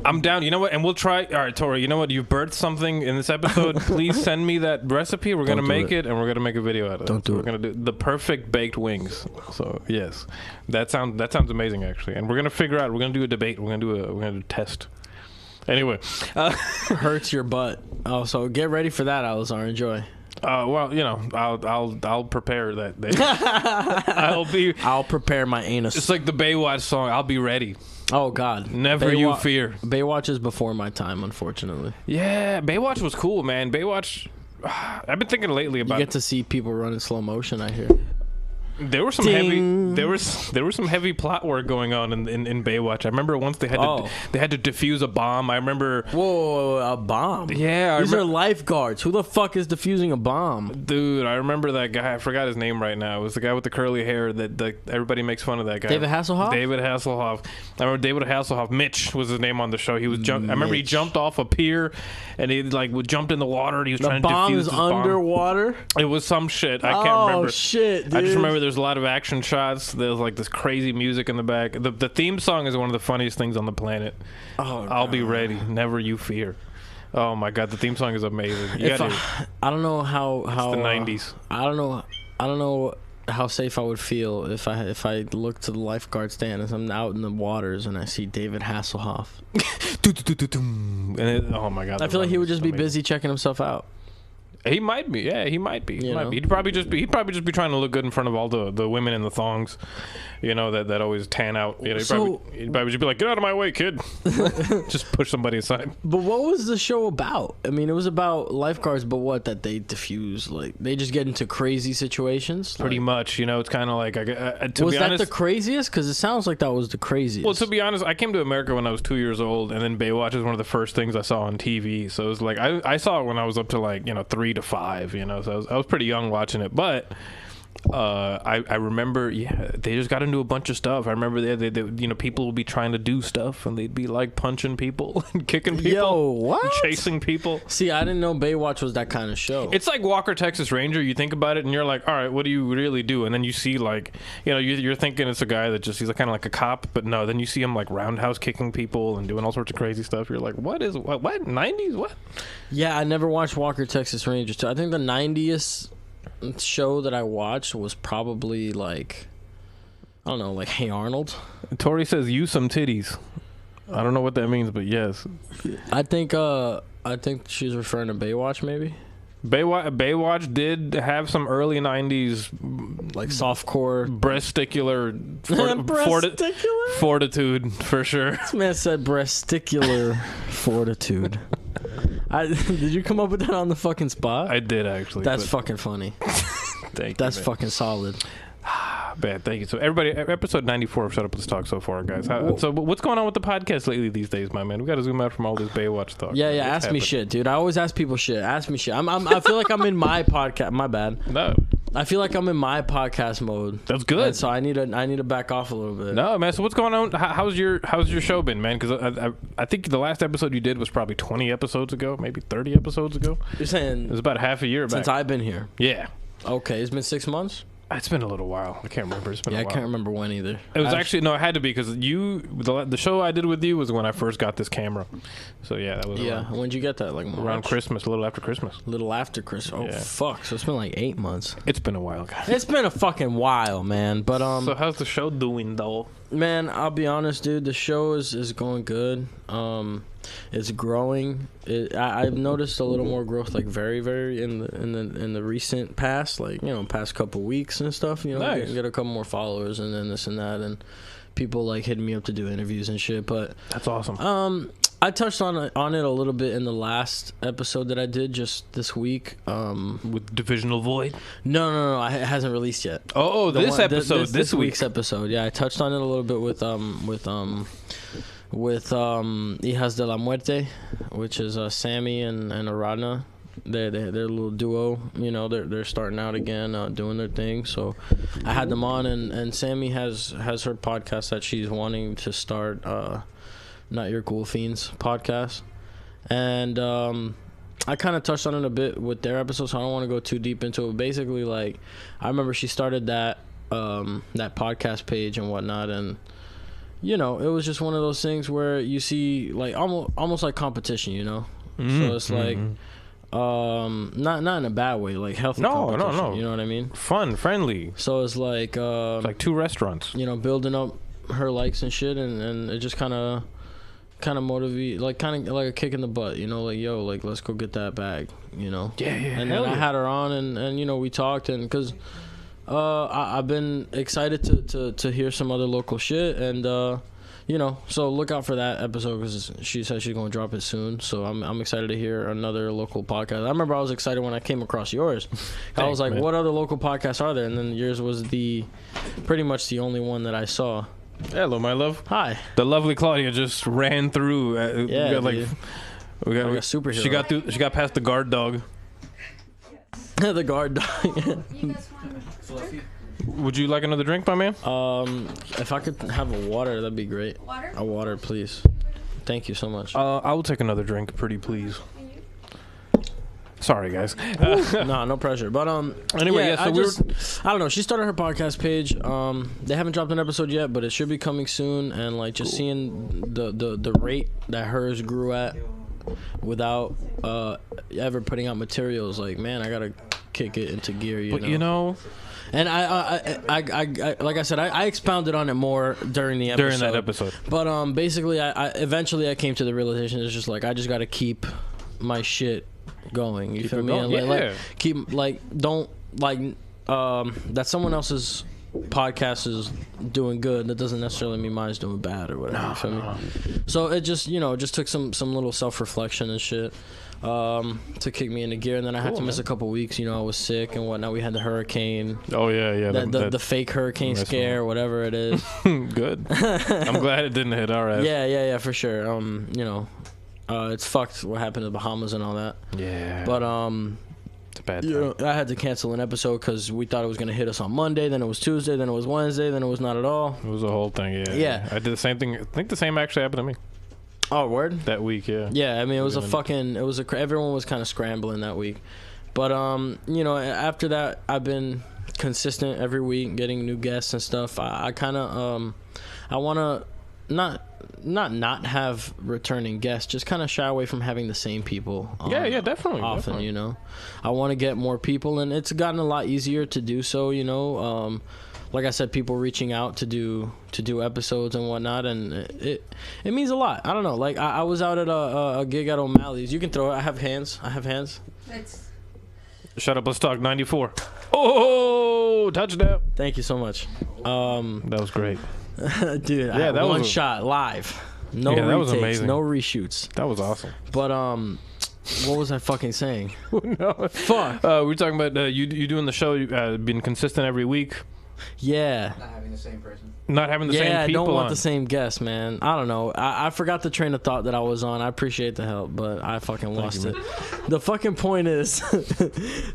I'm down. You know what? And we'll try. All right, Tori, you know what? You've birthed something in this episode. Please send me that recipe. We're going to make it, and we're going to make a video out of it. Don't do it. We're going to do the perfect baked wings. So, yes. That sounds amazing, actually. And we're going to figure out. We're going to do a debate. We're going to do a test. Anyway. Hurts your butt. Oh, so get ready for that, Alizar. Enjoy. Well, you know, I'll prepare that day. I'll prepare my anus. It's like the Baywatch song. I'll be ready. Oh God, Never you fear. Baywatch is before my time, unfortunately. Yeah, Baywatch was cool, man. Baywatch. I've been thinking lately about. You get to see people run in slow motion. I hear. There was some heavy. There was some heavy plot work going on in Baywatch. I remember once they had to defuse a bomb. I remember. Whoa, a bomb? Yeah, these are lifeguards. Who the fuck is defusing a bomb? Dude, I remember that guy. I forgot his name right now. It was the guy with the curly hair that everybody makes fun of. That guy. David Hasselhoff. David Hasselhoff. I remember David Hasselhoff. Mitch was his name on the show. He was I remember he jumped off a pier, and he jumped in the water, and he was trying to defuse the bomb is underwater. It was some shit. I can't remember. Oh shit, dude. I just remember there's a lot of action shots. There's like this crazy music in the back. The theme song is one of the funniest things on the planet. I'll be ready. Never you fear. Oh my god, the theme song is amazing. I don't know how it's the 90s. I don't know how safe I would feel if I look to the lifeguard stand as I'm out in the waters and I see David Hasselhoff. Oh my god. I feel like he would just be busy checking himself out. He might be. Yeah, he might be. He'd probably just be trying to look good in front of all the women in the thongs, you know, that always tan out. You know, he'd probably just be like, "Get out of my way, kid." Just push somebody aside. But what was the show about? I mean, it was about lifeguards, but what, that they diffuse, like they just get into crazy situations? Pretty much, you know, it's kind of like was that the craziest? Because it sounds like that was the craziest. Well, to be honest, I came to America when I was 2 years old, and then Baywatch is one of the first things I saw on TV. So it was like I saw it when I was up to 3 to 5, you know, so I was pretty young watching it. But I remember, they just got into a bunch of stuff. I remember they you know, people would be trying to do stuff, and they'd be like punching people and kicking people. Yo, what? And chasing people. See, I didn't know Baywatch was that kind of show. It's like Walker, Texas Ranger. You think about it, and you're like, all right, what do you really do? And then you see, like, you know, you're thinking it's a guy that he's kind of like a cop, but no, then you see him like roundhouse kicking people and doing all sorts of crazy stuff. You're like, what 90s? What? Yeah, I never watched Walker, Texas Ranger. I think the 90s show that I watched was probably like, I don't know, like Hey Arnold. Tori says use some titties. I don't know what that means, but yes. I think she's referring to Baywatch, maybe. Baywatch did have some early 90s like softcore breasticular fortitude for sure. This man said breasticular fortitude. Did you come up with that on the fucking spot? I did, actually. That's fucking funny. Thank you. That's fucking solid. Man, thank you. So everybody, episode 94 of Shut Up Let's Talk so far, guys. So what's going on with the podcast lately these days, my man? We got to zoom out from all this Baywatch talk. Yeah, ask me shit, dude. I always ask people shit. Ask me shit. I feel like I'm in my podcast. My bad. No. I feel like I'm in my podcast mode. That's good. And so I need to back off a little bit. No, man. So what's going on? How's your show been, man? Because I think the last episode you did was probably 20 episodes ago, maybe 30 episodes ago. You're saying it was about half a year back since I've been here. Yeah. Okay, it's been 6 months. It's been a little while. I can't remember. It's been a while. I can't remember when either. It was actually no, it had to be because the show I did with you was when I first got this camera. So yeah, that was When'd you get that? Like March? Around Christmas, a little after Christmas. Little after Christmas. Oh fuck! So it's been like 8 months. It's been a while, guys. It's been a fucking while, man. But So how's the show doing, though? Man, I'll be honest, dude. The show is going good. It's growing. I've noticed a little more growth, like very, very in the recent past, like past couple weeks and stuff. Nice. Get a couple more followers and then this and that, and people like hitting me up to do interviews and shit. But that's awesome. I touched on it a little bit in the last episode that I did just this week. With Divisional Void? No, it hasn't released yet. Oh, this week's episode. Yeah, I touched on it a little bit with Hijas de la Muerte, which is Sammy and Aradna. They're a little duo. They're starting out again, doing their thing. So I had them on, and Sammy has her podcast that she's wanting to start. Not Your Cool Fiends podcast, and I kind of touched on it a bit with their episode, so I don't want to go too deep into it. Basically, like, I remember she started that podcast page and whatnot, and it was just one of those things where you see like almost like competition, so it's like not in a bad way, like healthy competition. No, you know what I mean? Fun, friendly. So it's like like two restaurants, building up her likes and shit, and it just kind of motivate, like kind of like a kick in the butt, like, yo, like, let's go get that bag, Yeah. And then I had her on, and we talked, and because I've been excited to hear some other local shit, and so look out for that episode because she said she's going to drop it soon. So I'm excited to hear another local podcast. I remember I was excited when I came across yours. I was like, man, what other local podcasts are there? And then yours was pretty much the only one that I saw. Hello, my love. Hi. The lovely Claudia just ran through. Yeah, we got like a superhero. She got past the guard dog. The guard dog. Would you like another drink, my man? If I could have a water, that'd be great. Water? A water, please. Thank you so much. I will take another drink, pretty please. Sorry, guys. No pressure. But anyway, I don't know. She started her podcast page. They haven't dropped an episode yet, but it should be coming soon. And like just seeing the rate that hers grew at without ever putting out materials, like, man, I gotta kick it into gear. You know. And I like I said, I expounded on it more during the episode. During that episode. But basically, I eventually came to the realization it's just like I just gotta keep my shit going. You feel me? Going. And like keep don't that someone else's podcast is doing good. That doesn't necessarily mean mine's doing bad or whatever. You feel me? So it just just took some little self reflection and shit. To kick me into gear, and then I had to miss a couple weeks. I was sick and whatnot. We had the hurricane. Oh yeah. The fake hurricane scare, whatever it is. Good. I'm glad it didn't hit our ass. Yeah, for sure. It's fucked what happened to the Bahamas and all that. Yeah. But it's a bad time. I had to cancel an episode because we thought it was gonna hit us on Monday. Then it was Tuesday. Then it was Wednesday. Then it was not at all. It was a whole thing. Yeah. I did the same thing. I think the same actually happened to me. Oh, word? That week, yeah. Yeah, I mean, everyone was kind of scrambling that week. But, after that, I've been consistent every week, getting new guests and stuff. I kind of, I want to not have returning guests, just kind of shy away from having the same people on, definitely. Often. I want to get more people, and it's gotten a lot easier to do so, like I said, people reaching out to do episodes and whatnot, and it means a lot. I don't know. Like I was out at a gig at O'Malley's. You can throw it. I have hands. It's Shut Up, Let's Talk 94. Oh, touchdown! Thank you so much. That was great, dude. Yeah, that was one shot live. No retakes, that was amazing. No reshoots. That was awesome. But what was I fucking saying? No. Fuck. We were talking about you doing the show, being consistent every week. Yeah. Not having the same person. Not having the same people. Yeah, I don't want the same guest, man. I don't know. I forgot the train of thought that I was on. I appreciate the help, but I fucking lost it. The fucking point is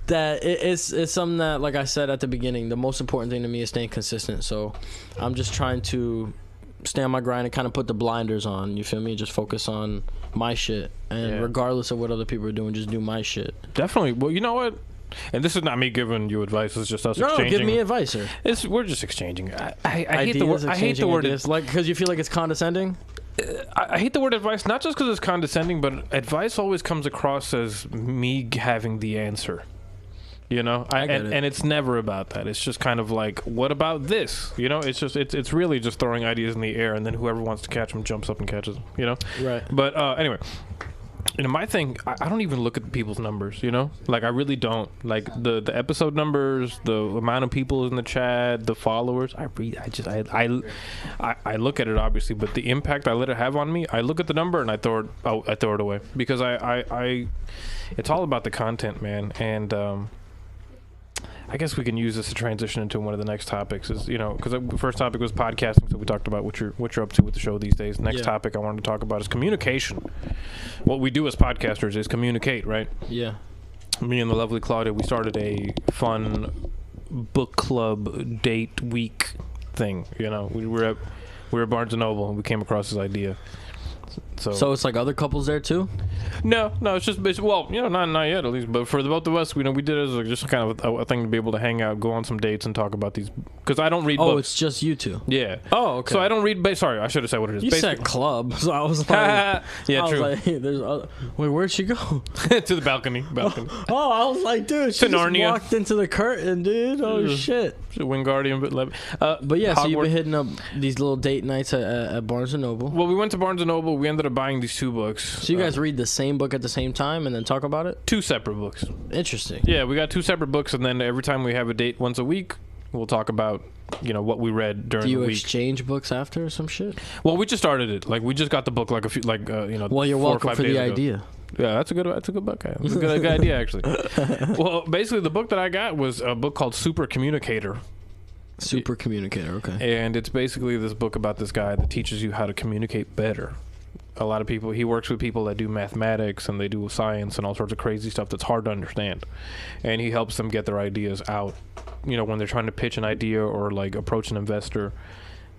that it's something that, like I said at the beginning, the most important thing to me is staying consistent. So I'm just trying to stay on my grind and kind of put the blinders on. You feel me? Just focus on my shit. And regardless of what other people are doing, just do my shit. Definitely. Well, you know what? And this is not me giving you advice. It's just us exchanging. No, give me advice, sir. We're just exchanging. I hate the word. I hate the word. Like, because you feel like it's condescending. I hate the word advice, not just because it's condescending, but advice always comes across as me having the answer. You know, and it's never about that. It's just kind of like, what about this? You know, it's really just throwing ideas in the air, and then whoever wants to catch them jumps up and catches them. You know, right? But anyway. You know, my thing, I don't even look at people's numbers, you know? Like, I really don't. Like, the episode numbers, the amount of people in the chat, the followers, I look at it, obviously, but the impact I let it have on me, I look at the number and I throw it away. Because it's all about the content, man. And, I guess we can use this to transition into one of the next topics. Is, you know, because the first topic was podcasting, so we talked about what you're up to with the show these days. Next topic I wanted to talk about is communication. What we do as podcasters is communicate, right? Yeah. Me and the lovely Claudia, we started a fun book club date week thing. You know, we were at Barnes and Noble and we came across this idea. So it's like other couples there too? No, it's well, you know, not yet at least. But for the both of us, we did it as just kind of a thing to be able to hang out, go on some dates, and talk about these. Because I don't read books. Oh, it's just you two. Yeah. Oh, okay. So I don't read. Sorry, I should have said what it is. You said club, so I was like, yeah, true. Like, hey, wait, where'd she go? To the balcony. Oh, I was like, dude, she just walked into the curtain, dude. Oh shit. Wingardium, but yeah, so you've been hitting up these little date nights at Barnes and Noble. Well, we went to Barnes and Noble. We ended up buying these 2 books. So you guys read the same book at the same time and then talk about it? 2 separate books. Interesting. Yeah, we got 2 separate books, and then every time we have a date once a week, we'll talk about, you know, what we read during the week. Do you exchange books after or some shit? Well, we just started it. Like, we just got the book like a few, like, you know. Well, you're welcome for the idea. Yeah, that's a good book. That's a good idea, actually. Well, basically, the book that I got was a book called Super Communicator. Super Communicator, okay. And it's basically this book about this guy that teaches you how to communicate better. A lot of people, he works with people that do mathematics and they do science and all sorts of crazy stuff that's hard to understand. And he helps them get their ideas out. You know, when they're trying to pitch an idea or like approach an investor,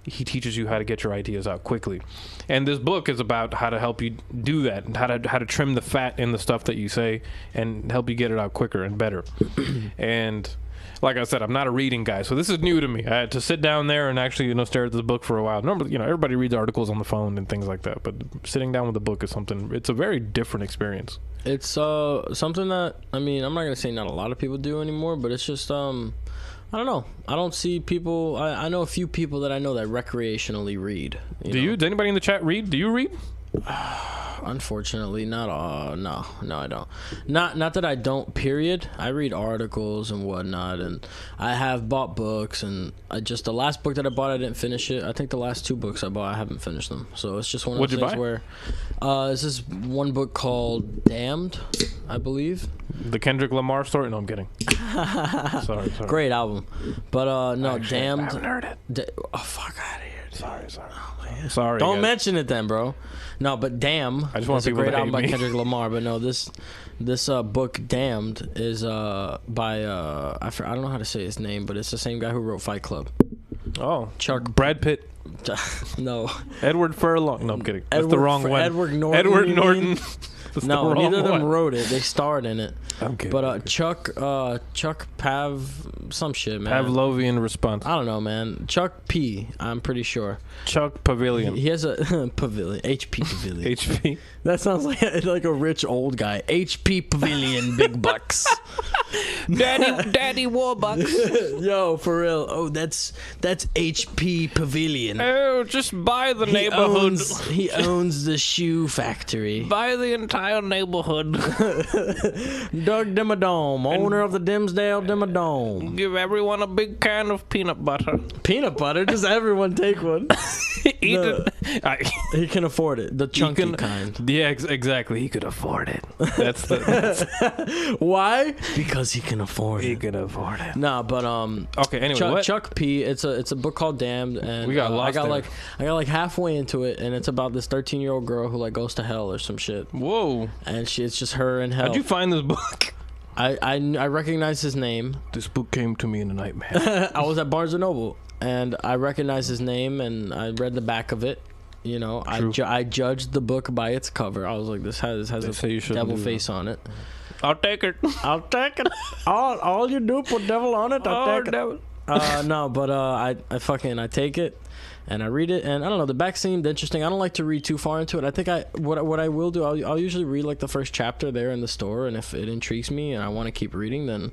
he teaches you how to get your ideas out quickly. And this book is about how to help you do that and how to trim the fat in the stuff that you say and help you get it out quicker and better. And like I said, I'm not a reading guy, so this is new to me. I had to sit down there and actually, you know, stare at this book for a while. Normally, you know, everybody reads articles on the phone and things like that, but sitting down with a book is something. It's a very different experience. It's something that, I mean, I'm not gonna say not a lot of people do anymore, but it's just I don't know. I don't see people. I know a few people that I know that recreationally read. Does anybody in the chat read? Do you read? Unfortunately, not no, I don't. Not that I don't. Period. I read articles and whatnot, and I have bought books, and the last book that I bought, I didn't finish it. I think the last 2 books I bought, I haven't finished them. So it's just one of those things where, this is one book called Damned, I believe. The Kendrick Lamar story? No, I'm kidding. sorry. Great album, but no, actually, Damned. I haven't heard it. Oh, fuck out of here. Sorry. Oh, man. Sorry. Don't mention it then, bro. No, but Damn. I just want people to hate me. It's a great album by Kendrick Lamar, but no, this book Damned is by I don't know how to say his name, but it's the same guy who wrote Fight Club. Oh, Chuck Brad Pitt. No. Edward Furlong. No, I'm kidding. That's the wrong one. Edward Norton. Edward Norton. No, neither of them wrote it. They starred in it. Okay. But Chuck some shit, man. Pavlovian response. I don't know, man. Chuck P. I'm pretty sure. Chuck Pavilion. He has a pavilion. HP Pavilion. HP. That sounds like a rich old guy. HP Pavilion, big bucks. Daddy Warbucks. Yo, for real. Oh, that's HP Pavilion. Oh, just buy the neighborhood. He owns the shoe factory. Buy the entire neighborhood. Doug Dimmadome, owner of the Dimsdale Dimmadome. Give everyone a big can of peanut butter. Peanut butter? Just everyone take one. Eat it. He can afford it. The chunky kind. Yeah, exactly. He could afford it. That's Why? Because he can afford it. He can afford it. Nah, but okay. Anyway, Chuck P. It's a book called Damned, and we got lost. I got like halfway into it, and it's about this 13-year-old girl who like goes to hell or some shit. Whoa! And it's just her in hell. How'd you find this book? I recognize his name. This book came to me in a nightmare. I was at Barnes and Noble, and I recognized his name, and I read the back of it. You know, I judged the book by its cover. I was like, this has a devil face on it. I'll take it. I'll take it. All you do, put devil on it. I'll take it. No, but I take it and I read it, and I don't know. The back seemed interesting. I don't like to read too far into it. I think what I will do, I'll usually read like the first chapter there in the store, and if it intrigues me and I want to keep reading, then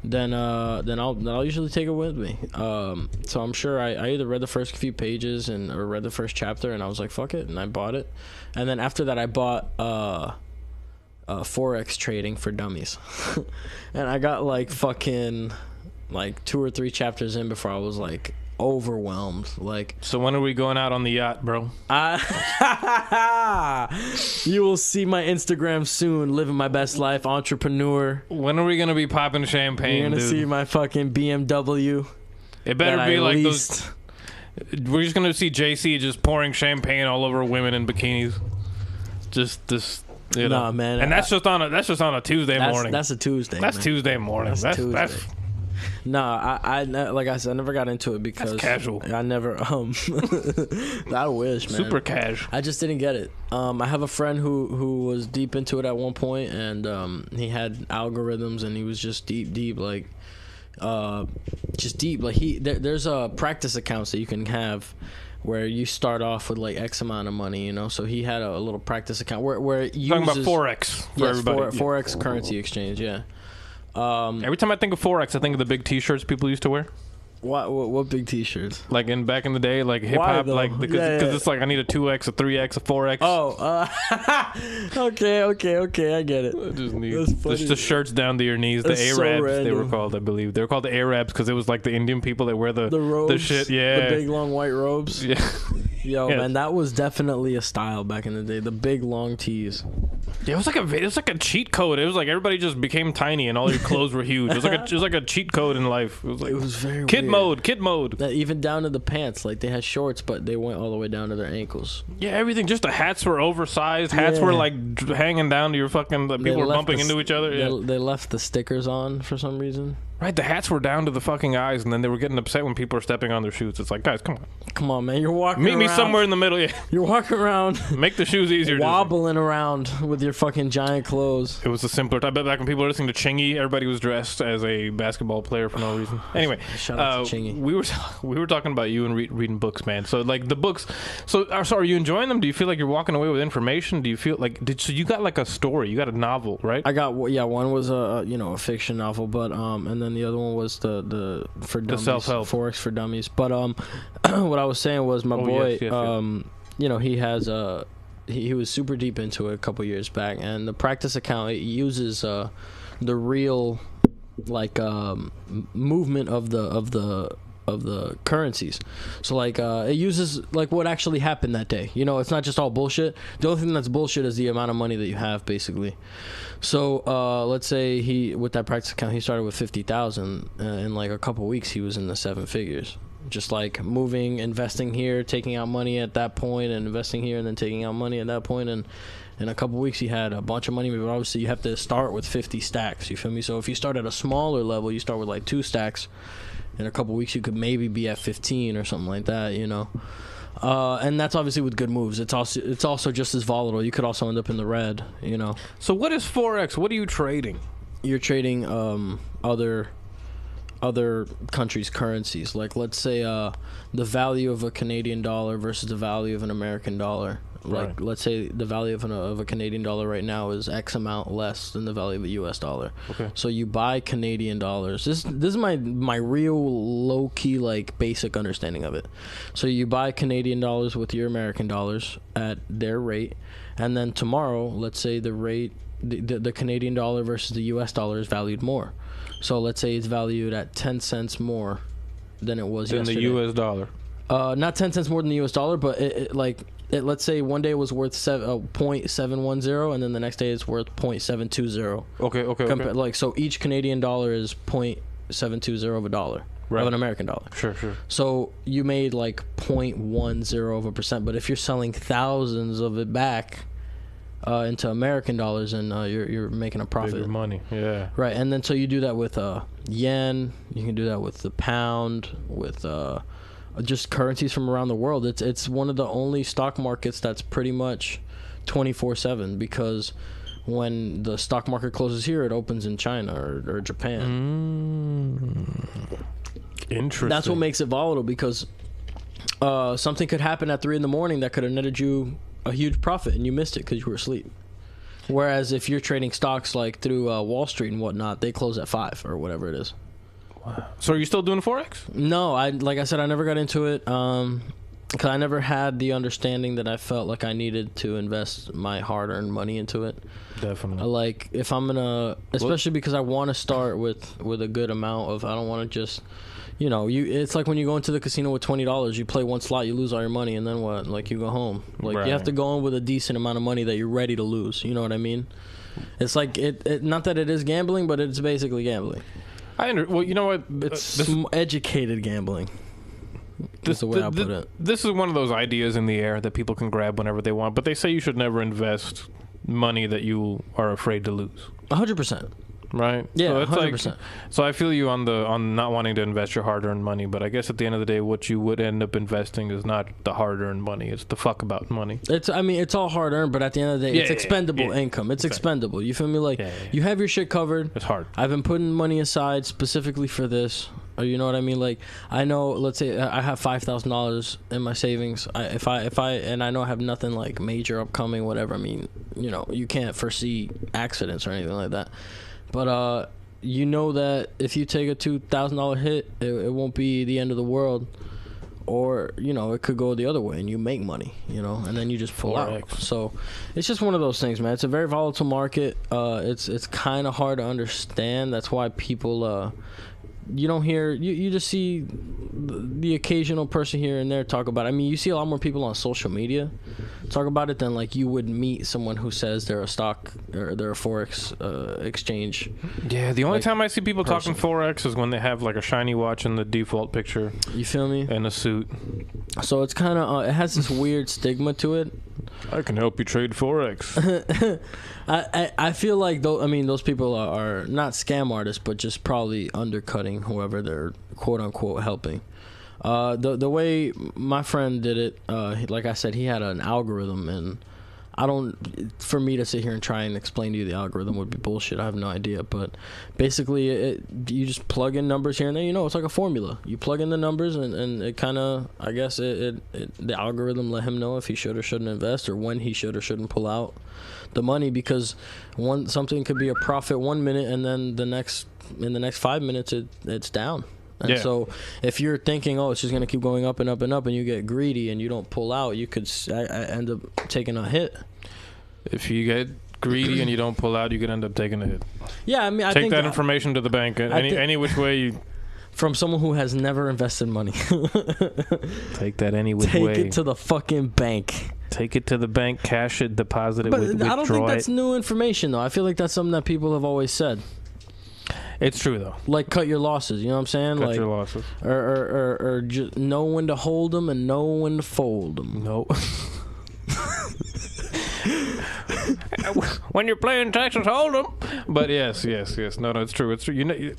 then I'll usually take it with me. So I'm sure I either read the first few pages or read the first chapter, and I was like, fuck it, and I bought it. And then after that, I bought Forex Trading for Dummies. And I got like fucking like 2 or 3 chapters in before I was like overwhelmed. Like, so when are we going out on the yacht, bro? You will see my Instagram soon. Living my best life, entrepreneur. When are we gonna be popping champagne? You're gonna see my fucking BMW. It better be like those. We're just gonna see JC just pouring champagne all over women in bikinis. Just this. You know. Nah, man. And that's just on a Tuesday morning. That's a Tuesday. That's man. Tuesday morning. That's Tuesday. Nah, I like I said, I never got into it because that's casual. I never I wish, man. Super cash. I just didn't get it. I have a friend who was deep into it at one point, and he had algorithms, and he was just deep like just deep like there's practice accounts that you can have where you start off with like X amount of money, you know. So he had a little practice account where it uses, talking about Forex for everybody. Forex currency exchange, yeah. Every time I think of Forex, I think of the big T-shirts people used to wear. What big T-shirts? Like back in the day, like hip hop, like because it's like I need a 2X, a 3X, a 4X. Oh, okay, I get it. I just need the shirts down to your knees. The Arabs, they were called, I believe. They were called the Arabs because it was like the Indian people that wear the robes, the shit, yeah, the big long white robes. Yeah. Yo, man, that was definitely a style back in the day. The big long tees. Yeah, it was like a cheat code. It was like everybody just became tiny and all your clothes were huge. It was like a cheat code in life. It was very kid weird. Kid mode. That even down to the pants, like they had shorts, but they went all the way down to their ankles. Yeah, everything. Just the hats were oversized. Hats were like hanging down to your fucking. People were bumping into each other. They left the stickers on for some reason. Right, the hats were down to the fucking eyes, and then they were getting upset when people were stepping on their shoes. It's like, guys, come on, man, you're walking. Meet me somewhere in the middle. Yeah, you're walking around. Make the shoes easier. Wobbling around with your fucking giant clothes. It was a simpler time. Back when people were listening to Chingy, everybody was dressed as a basketball player for no reason. Anyway, shout out to Chingy. We were talking about you and reading books, man. So like the books. So are you enjoying them? Do you feel like you're walking away with information? Do you feel like so you got like a story? You got a novel, right? I got one was a fiction novel, but and then the other one was the for dummies, the self-help Forex for Dummies. But what I was saying was my boy, you know, he has he was super deep into it a couple years back, and the practice account, it uses the real like movement of the currencies. So like it uses like what actually happened that day. You know, it's not just all bullshit. The only thing that's bullshit is the amount of money that you have, basically. So let's say with that practice account, he started with 50,000. In like a couple weeks, he was in the 7 figures. Just like moving, investing here, taking out money at that point, and investing here, and then taking out money at that point, and in a couple weeks he had a bunch of money. But obviously you have to start with 50 stacks. You feel me? So if you start at a smaller level, you start with like 2 stacks. In a couple weeks you could maybe be at 15 or something like that, you know. And that's obviously with good moves. It's also just as volatile. You could also end up in the red, you know. So what is Forex? What are you trading? You're trading other countries' currencies. Like let's say the value of a Canadian dollar versus the value of an American dollar. Like let's say the value of a Canadian dollar right now is X amount less than the value of a US dollar. Okay. So you buy Canadian dollars. This is my real low key like basic understanding of it. So you buy Canadian dollars with your American dollars at their rate, and then tomorrow, let's say the rate the Canadian dollar versus the US dollar is valued more. So let's say it's valued at 10 cents more than it was yesterday. Than the US dollar. Not 10 cents more than the US dollar, but let's say one day it was worth 0.710, and then the next day it's worth 0.720. Okay. Like, so each Canadian dollar is 0.720 of a dollar, of an American dollar. Sure. So you made like 0.10%, but if you're selling thousands of it back into American dollars, and you're making a profit. Bigger money, yeah. Right, and then so you do that with yen. You can do that with the pound, with just currencies from around the world. It's one of the only stock markets that's pretty much 24/7, because when the stock market closes here, it opens in China or Japan. Interesting. That's what makes it volatile, because something could happen at 3 a.m. that could have netted you a huge profit, and you missed it because you were asleep. Whereas if you're trading stocks like through Wall Street and whatnot, they close at 5 or whatever it is. Wow. So are you still doing Forex? No, like I said, I never got into it because I never had the understanding that I felt like I needed to invest my hard-earned money into it. Definitely. Like if I'm gonna, especially because I want to start with a good amount of. I don't want to just, it's like when you go into the casino with $20, you play one slot, you lose all your money, and then what? Like you go home. Like right. You have to go in with a decent amount of money that you're ready to lose. You know what I mean? It's like it not that it is gambling, but it's basically gambling. Well, you know what? It's educated gambling. That's the way I put it. This is one of those ideas in the air that people can grab whenever they want, but they say you should never invest money that you are afraid to lose. 100%. Right? Yeah, so it's 100%. Like, so I feel you on not wanting to invest your hard-earned money, but I guess at the end of the day, what you would end up investing is not the hard-earned money; it's the fuck about money. It's all hard-earned, but at the end of the day, it's expendable income. It's expendable. You feel me? Like you have your shit covered. It's hard. I've been putting money aside specifically for this. Or you know what I mean? Like I know, let's say I have $5,000 in my savings. If I and I know I have nothing like major upcoming, whatever. I mean, you can't foresee accidents or anything like that. But you know that if you take a $2,000 hit, it won't be the end of the world. Or, it could go the other way and you make money, and then you just pull out. So it's just one of those things, man. It's a very volatile market. It's kind of hard to understand. That's why people, you don't hear, you just see the occasional person here and there talk about it. I mean, you see a lot more people on social media talk about it than like you would meet someone who says they're a stock or they're a Forex exchange. Yeah, the only time I see people person. talking Forex is when they have like a shiny watch in the default picture. You feel me? And a suit. So it's kind of, it has this weird stigma to it. I can help you trade Forex. I feel like those people are not scam artists, but just probably undercutting whoever they're quote unquote helping. The way my friend did it, like I said, he had an algorithm, and for me to sit here and try and explain to you the algorithm would be bullshit. I have no idea, but basically you just plug in numbers here and there. It's like a formula. You plug in the numbers and it kind of, I guess the algorithm let him know if he should or shouldn't invest, or when he should or shouldn't pull out the money, because something could be a profit 1 minute and then in the next 5 minutes it's down. And so if you're thinking, it's just going to keep going up and up and up, and you get greedy and you don't pull out, you could end up taking a hit. If you get greedy and you don't pull out, you could end up taking a hit. Yeah, I mean, I think think that information to the bank any which way you... From someone who has never invested money. Take that any which way. Take it to the fucking bank. Take it to the bank, cash it, deposit it, withdraw I don't think that's new information, though. I feel like that's something that people have always said. It's true, though. Like, cut your losses, you know what I'm saying? Cut your losses. Or just know when to hold them and know when to fold them. No. When you're playing Texas Hold'em. But yes. No, it's true. It's true.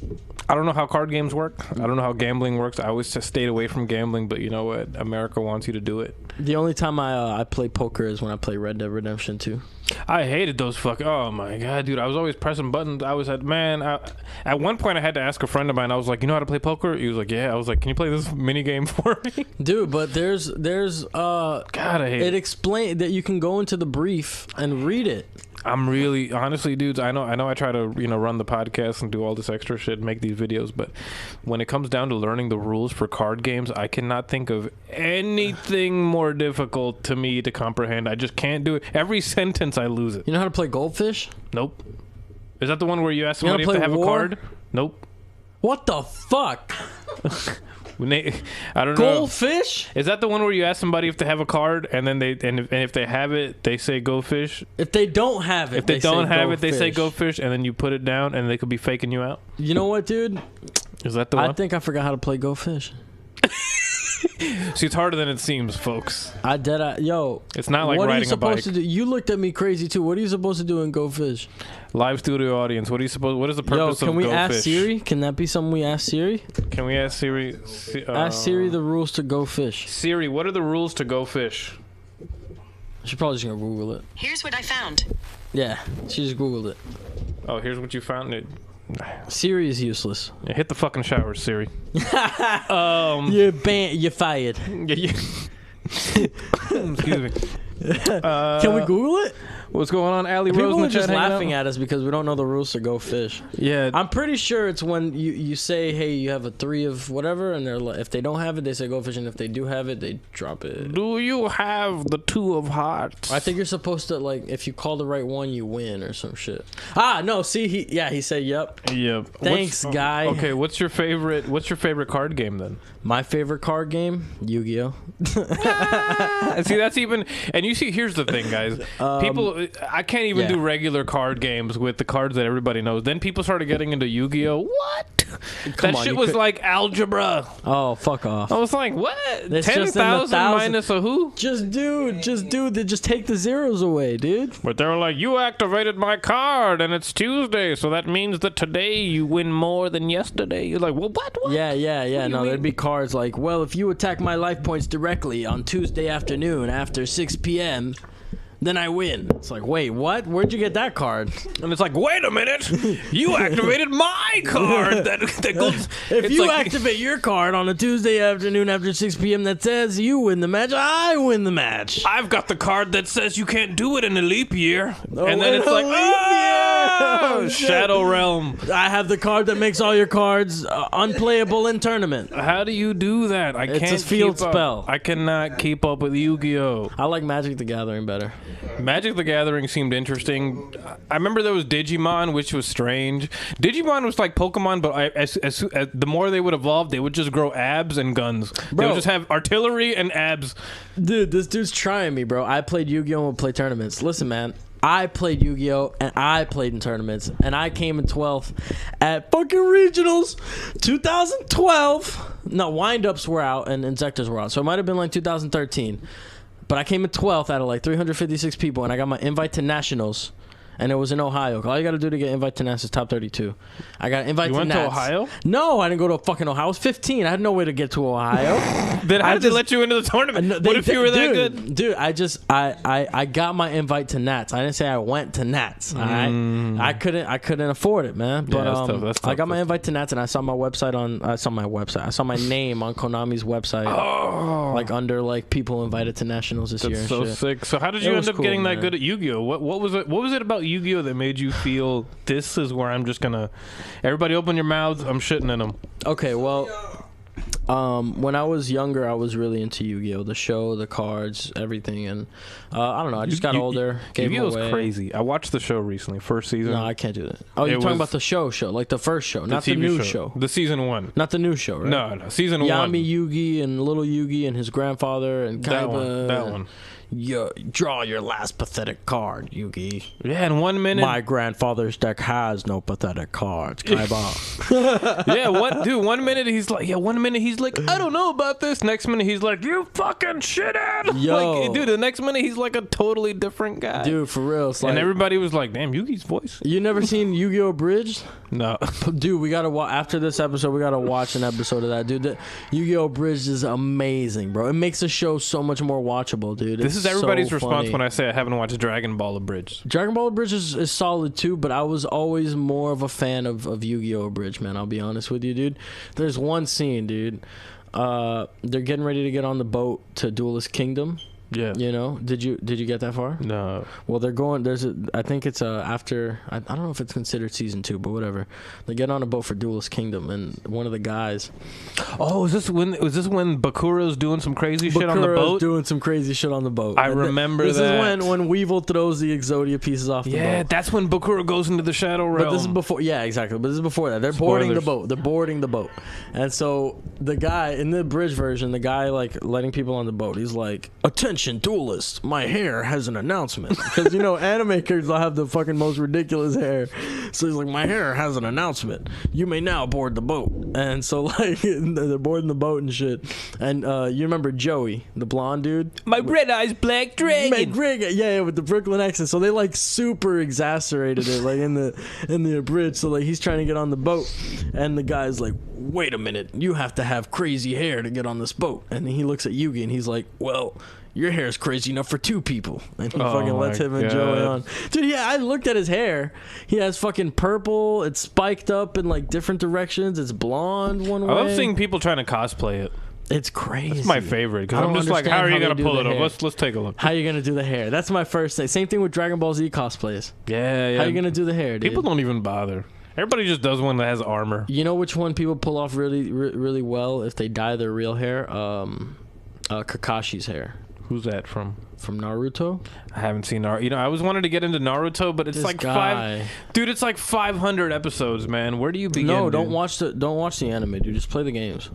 I don't know how card games work. I don't know how gambling works. I always just stayed away from gambling, but you know what? America wants you to do it. The only time I play poker is when I play Red Dead Redemption 2. I hated those oh my god, dude. I was always pressing buttons. I was at one point I had to ask a friend of mine. I was like, you know how to play poker? He was like, yeah. I was like, can you play this mini game for me? Dude, but there's God, I hate it. Explains that you can go into the brief and read it. I'm really, honestly, dudes, I know I try to, run the podcast and do all this extra shit and make these videos, but when it comes down to learning the rules for card games, I cannot think of anything more difficult to me to comprehend. I just can't do it. Every sentence, I lose it. You know how to play Goldfish? Nope. Is that the one where you ask somebody if they have a card? Nope. What the fuck? I don't know. Goldfish? Is that the one where you ask somebody if they have a card, and then if they have it, they say go fish? If they don't have it, they say go fish, and then you put it down, and they could be faking you out. You know what, dude? Is that the one? I think I forgot how to play Go Fish. See, it's harder than it seems, folks. Yo. It's not like riding a bike. What are you supposed to do? You looked at me crazy too. What are you supposed to do in Go Fish? Live studio audience. What is the purpose of Go Fish? Can we ask Siri? Can that be something we ask Siri? Can we ask Siri? Ask Siri the rules to Go Fish. Siri, what are the rules to Go Fish? She's probably just gonna Google it. Here's what I found. Yeah, she just Googled it. Oh, here's what you found. Siri is useless. Yeah, hit the fucking shower, Siri. You're fired. Excuse me. Can we Google it? What's going on, Allie Rose? People in are the just chat hanging laughing out? at us because we don't know the rules to go fish. Yeah, I'm pretty sure it's when you say, hey, you have a 3 of whatever, and they're like, if they don't have it, they say go fishing. If they do have it, they drop it. do you have the 2 of hearts? I think you're supposed to, like, if you call the right one, you win or some shit. Ah, no, see, he said yep. Yep. Thanks, guy. Okay, what's your favorite card game then? My favorite card game, Yu-Gi-Oh. See, that's even, and you see, here's the thing, guys. People, I can't even do regular card games with the cards that everybody knows. Then people started getting into Yu-Gi-Oh. What? That shit was like algebra. Oh, fuck off. I was like, what? It's 10,000 minus a who? Just take the zeros away, dude. But they were like, you activated my card, and it's Tuesday, so that means that today you win more than yesterday. You're like, well, what? Yeah. No, there'd be cards like, well, if you attack my life points directly on Tuesday afternoon after 6 p.m., then I win. It's like, wait, what? Where'd you get that card? And it's like, wait a minute, you activated my card. That goes. If it's you like, activate your card on a Tuesday afternoon after 6 p.m. that says you win the match, I win the match. I've got the card that says you can't do it in a leap year. Oh, and then in it's a like, leap year. oh, Shadow Realm. I have the card that makes all your cards unplayable in tournament. How do you do that? I It's can't a field keep up. spell. I cannot keep up with Yu-Gi-Oh. I like Magic the Gathering better. Magic the Gathering seemed interesting. I remember there was Digimon, which was strange. Digimon was like Pokemon, but as the more they would evolve, they would just grow abs and guns. They Bro. would just have artillery and abs. Dude, this dude's trying me, bro. I played Yu-Gi-Oh! And would play tournaments. Listen, man. I played Yu-Gi-Oh! And I played in tournaments. And I came in 12th at fucking regionals 2012. No, wind-ups were out and Inzectors were out. So it might have been like 2013. But I came in 12th out of like 356 people. And I got my invite to nationals. And it was in Ohio. All you got to do to get invite to Nats is top 32. I got invite to Nats. You went to Ohio? No, I didn't go to fucking Ohio. I was 15. I had no way to get to Ohio. Then how did they let you into the tournament? What if you were that good? Dude, I got my invite to Nats. I didn't say I went to Nats. All right? I couldn't afford it, man. But that's tough. I got my invite to Nats, and I saw my website on. I saw my name on Konami's website. Oh, like under like people invited to nationals this year. that's and so shit. sick. So how did you end up cool, getting that man. good at Yu-Gi-Oh? What was it? What was it about Yu-Gi-Oh that made you feel this is where I'm just gonna? Everybody, open your mouths. I'm shitting in them. Okay, well, when I was younger, I was really into Yu-Gi-Oh, the show, the cards, everything, and I don't know. I just got older. Gave them Yu-Gi-Oh's away. crazy. I watched the show recently, first season. No, I can't do that. Oh, you're talking about the show, like the first show, not the TV new show. the season 1. Not the new show, right? No, season 1. Yami Yugi and little Yugi and his grandfather and Kaiba. That one. Draw your last pathetic card, Yugi. Yeah, in 1 minute. My grandfather's deck has no pathetic cards, Kaiba. Yeah, 1 minute he's like, I don't know about this. Next minute he's like, you fucking shithead. Yo. Like, dude, the next minute he's like a totally different guy. Dude, for real. It's like, and everybody was like, damn, Yugi's voice. you never seen Yu-Gi-Oh! Bridged? No. Dude, we gotta after this episode, we gotta watch an episode of that, dude. The Yu-Gi-Oh! Bridge is amazing, bro. It makes the show so much more watchable, dude. This is everybody's so response funny. when I say I haven't watched Dragon Ball Abridged. Dragon Ball Bridge is solid too, but I was always more of a fan of Yu-Gi-Oh! Bridge, man. I'll be honest with you, dude. There's one scene, dude. They're getting ready to get on the boat to Duelist Kingdom. Yeah. You know, did you get that far? No. Well, they're going. I think it's after. I don't know if it's considered season 2, but whatever. They get on a boat for Duelist Kingdom, and one of the guys. Oh, was this when Bakura's doing some crazy shit on the boat? Doing some crazy shit on the boat. I remember this that. This is when Weevil throws the Exodia pieces off the boat. Yeah, that's when Bakura goes into the Shadow Realm. But this is before. Yeah, exactly. But this is before that. They're boarding the boat. They're boarding the boat, and so the guy in the bridge version, the guy like letting people on the boat. He's like, "Attention, duelists! My hair has an announcement." Because you know, animators will have the fucking most ridiculous hair. So he's like, "My hair has an announcement. You may now board the boat." And so like they're boarding the boat and shit. And you remember Joey, the blonde dude? My red eyes black dragon. Yeah, with the Brooklyn accent. So they like super exaggerated it like in the bridge. So like he's trying to get on the boat, and the guy's like, "Wait a minute, you have to have crazy hair to get on this boat." And then he looks at Yugi and he's like, "Well, your hair is crazy enough for 2 people." And he fucking lets him and Joey on. Dude, yeah, I looked at his hair. He has fucking purple. It's spiked up in like different directions. It's blonde one way. I love seeing people trying to cosplay it. It's crazy. It's my favorite because I I'm don't just like, how are you understand gonna how pull they it do off? the hair. Let's take a look. How are you gonna do the hair? That's my first thing. Same thing with Dragon Ball Z cosplays. Yeah. How are you gonna do the hair, dude? People don't even bother. Everybody just does one that has armor. You know which one people pull off really well if they dye their real hair? Kakashi's hair. Who's that from? From Naruto? I haven't seen Naruto. You know, I always wanted to get into Naruto, but it's This like guy. Dude, it's like 500 episodes, man. Where do you begin? No, dude? don't watch the anime, dude. Just play the games.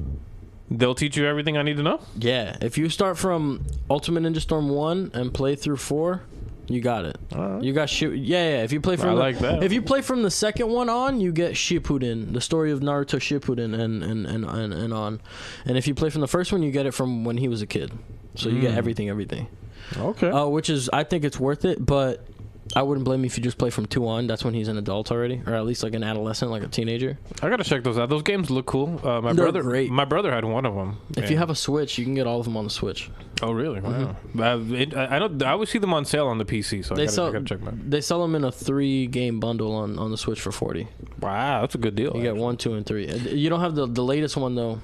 They'll teach you everything I need to know. Yeah, if you start from Ultimate Ninja Storm 1 and play through 4, you got it. All right. You got yeah. If you play from that. If you play from the second one on, you get Shippuden, the story of Naruto Shippuden and on. And if you play from the first one, you get it from when he was a kid. So you get everything. Okay. Which is, I think it's worth it, but I wouldn't blame you if you just play from 2 on. That's when he's an adult already, or at least like an adolescent, like a teenager. I gotta check those out. Those games look cool. They're great. My brother had one of them. If you have a Switch, you can get all of them on the Switch. Oh really? Wow. I don't. I always see them on sale on the PC, so I gotta check them out. They sell them in a 3-game bundle on the Switch for $40. Wow, that's a good deal. You get 1, 2, and 3. You don't have the latest one though,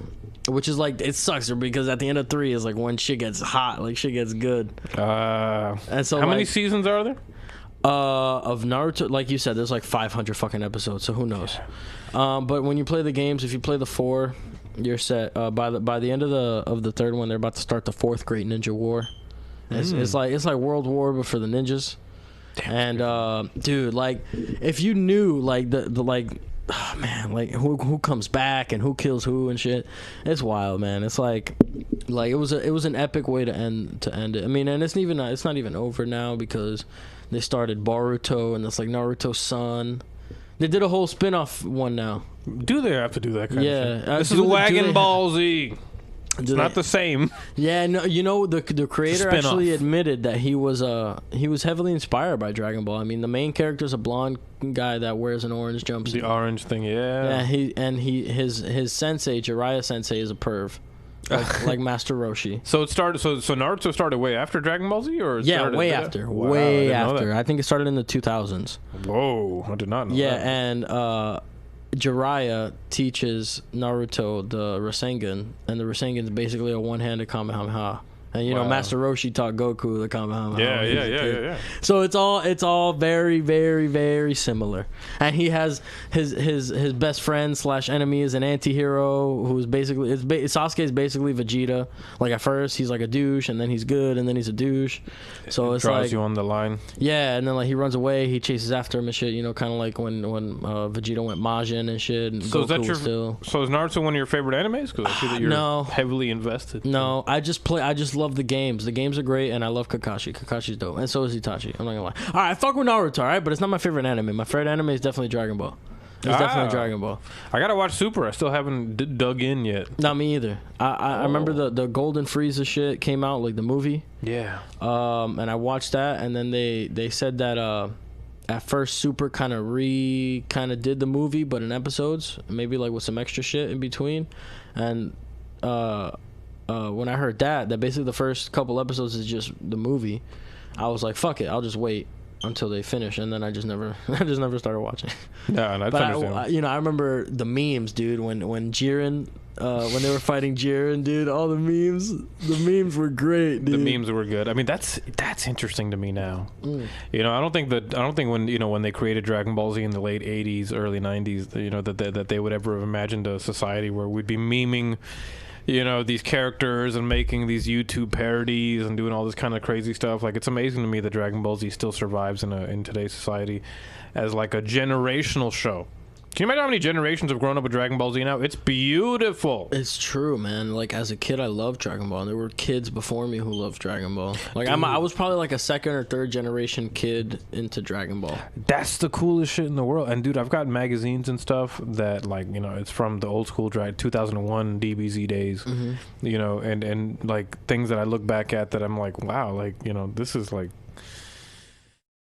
which is like, it sucks because at the end of 3 is like when shit gets hot, like shit gets good. And so how many seasons are there? Of Naruto, like you said, there's like 500 fucking episodes, so who knows? But when you play the games, if you play the 4, you're set. By the end of the third one, they're about to start the 4th Great Ninja War. It's like World War but for the ninjas. Damn. And dude, like if you knew like the like, oh, man, like who comes back and who kills who and shit, it's wild, man. It's like it was an epic way to end it. I mean, and it's not even over now because they started Boruto and it's like Naruto's son. They did a whole spin-off one now. Do they have to do that kind of shit? This is Dragon Ball Z. It's not the same. Yeah, no. You know, the creator actually admitted that he was heavily inspired by Dragon Ball. I mean, the main character's a blonde guy that wears an orange jumpsuit. The orange thing, yeah. Yeah, his sensei, Jiraiya Sensei, is a perv. Like Master Roshi. So it started. So Naruto started way after Dragon Ball Z, or way after. Wow, way after. I think it started in the 2000s. Whoa, I did not know. Yeah, that. and Jiraiya teaches Naruto the Rasengan, and the Rasengan is basically a one-handed Kamehameha. And you know, Master Roshi taught Goku the Kamehameha. Yeah. So it's all very, very, very similar. And he has his best friend / enemy is an anti-hero who's basically Sasuke is basically Vegeta. Like at first he's like a douche, and then he's good, and then he's a douche. So it's draws like, you on the line. Yeah, and then like he runs away, he chases after him and shit. You know, kind of like when Vegeta went Majin and shit. And So Goku is that so is Naruto one of your favorite animes? Because I see that you're heavily invested. No, I just love the games. The games are great, and I love Kakashi. Kakashi's dope, and so is Itachi. I'm not gonna lie. All right, I fuck with Naruto, all right, but it's not my favorite anime. My favorite anime is definitely Dragon Ball. It's definitely Dragon Ball. I gotta watch Super. I still haven't dug in yet. Not me either. I remember the Golden Frieza shit came out, like the movie. Yeah. And I watched that, and then they said that at first Super kind of did the movie, but in episodes, maybe like with some extra shit in between, and when I heard that basically the first couple episodes is just the movie, I was like, fuck it, I'll just wait until they finish, and then I just never started watching. Yeah, that's understandable. I remember the memes, dude, when Jiren, when they were fighting Jiren, dude, all the memes were great, dude. The memes were good. I mean, that's interesting to me now. You know, I don't think when they created Dragon Ball Z in the late 80s, early 90s, you know, that they would ever have imagined a society where we'd be memeing, you know, these characters and making these YouTube parodies and doing all this kind of crazy stuff. Like, it's amazing to me that Dragon Ball Z still survives in today's society as like a generational show. Can you imagine how many generations have grown up with Dragon Ball Z now? It's beautiful. It's true, man. Like, as a kid, I loved Dragon Ball. And there were kids before me who loved Dragon Ball. Like, I was probably like a second or third generation kid into Dragon Ball. That's the coolest shit in the world. And, dude, I've got magazines and stuff that, like, you know, it's from the old school 2001 DBZ days, you know, and like, things that I look back at that I'm like, wow, like, you know, this is, like,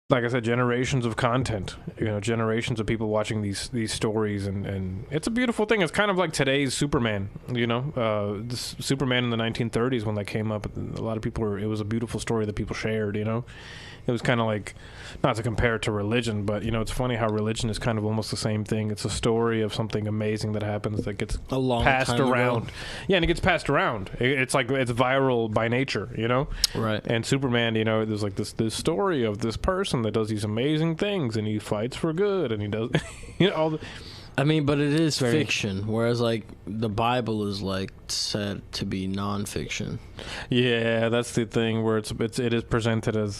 like I said, generations of content, generations of people watching these stories, and it's a beautiful thing. It's kind of like today's Superman, this Superman in the 1930s when that came up. A lot of people it was a beautiful story that people shared, It was kind of like, not to compare it to religion, but, it's funny how religion is kind of almost the same thing. It's a story of something amazing that happens that gets passed around. Yeah, and it gets passed around. It's like, it's viral by nature, Right. And Superman, there's like this story of this person that does these amazing things, and he fights for good, and he does, all the... I mean, but it is fiction, whereas like the Bible is like said to be nonfiction. Yeah, that's the thing where it is presented as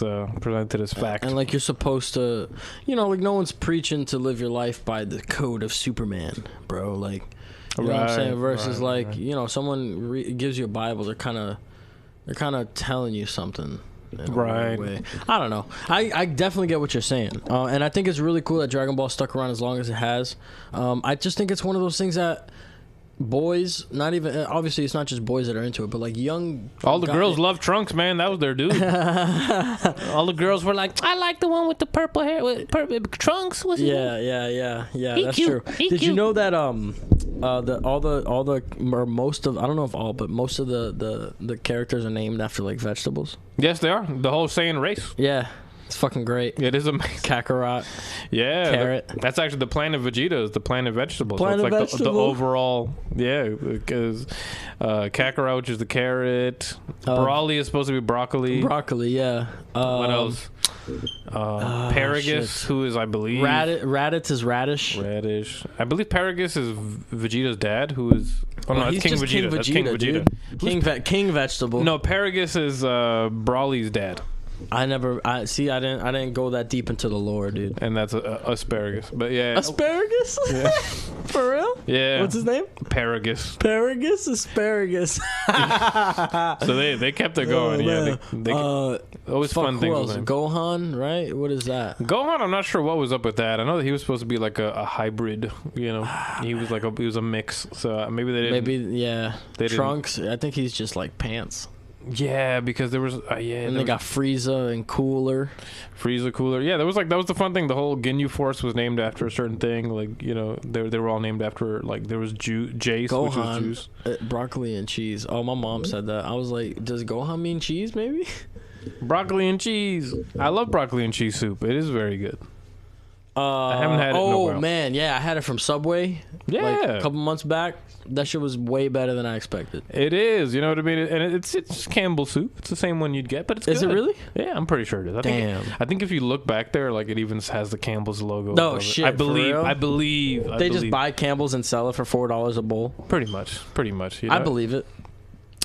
fact. And like you're supposed to, like no one's preaching to live your life by the code of Superman, bro. Like, you know what I'm saying? Versus someone gives you a Bible, they're kind of telling you something. Right. Way. I don't know. I definitely get what you're saying. And I think it's really cool that Dragon Ball stuck around as long as it has. I just think it's one of those things that boys, not even, obviously it's not just boys that are into it, but like young. All the girls love Trunks, man. That was their dude. All the girls were like, I like the one with the purple hair, with purple Trunks. What's his name? Yeah. That's true. Did you know that most of, I don't know if all, but most of the characters are named after like vegetables? Yes, they are. The whole Saiyan race. Yeah. It's fucking great. It is amazing. Kakarot. Yeah. Carrot. That's actually the planet Vegeta is the planet vegetables. Planet so it's like vegetable. the overall, because Kakarot, which is the carrot. Broly is supposed to be broccoli. Broccoli, yeah. What else? Paragus, who is, I believe... Raditz is radish. Radish. I believe Paragus is Vegeta's dad, who is... Oh, no, that's King Vegeta. That's King Vegeta. King vegetable. No, Paragus is Broly's dad. I didn't go that deep into the lore, dude. And that's asparagus. But yeah. Asparagus? Yeah. For real? Yeah. What's his name? Paragus. Asparagus. So they kept it going. They always fun things with him. Gohan, right? What is that? Gohan, I'm not sure what was up with that. I know that he was supposed to be like a hybrid, He was he was a mix. So maybe they didn't. Trunks, I think he's just like pants. Yeah, because there was and they got Frieza and Cooler. Yeah, that was the fun thing. The whole Ginyu Force was named after a certain thing. Like, they were all named after, like, there was Jace, Gohan, which was juice. Broccoli and cheese. Oh, my mom said that. I was like, does Gohan mean cheese? Maybe. Broccoli and cheese. I love broccoli and cheese soup. It is very good. I haven't had it. Oh man, yeah, I had it from Subway. Yeah, like a couple months back. That shit was way better than I expected. It is, you know what I mean? And it's Campbell's soup. It's the same one you'd get, but it's good. Is it really? Yeah, I'm pretty sure it is. I think if you look back there, like, it even has the Campbell's logo. No shit. I believe. They just buy Campbell's and sell it for $4 a bowl. Pretty much. I believe it.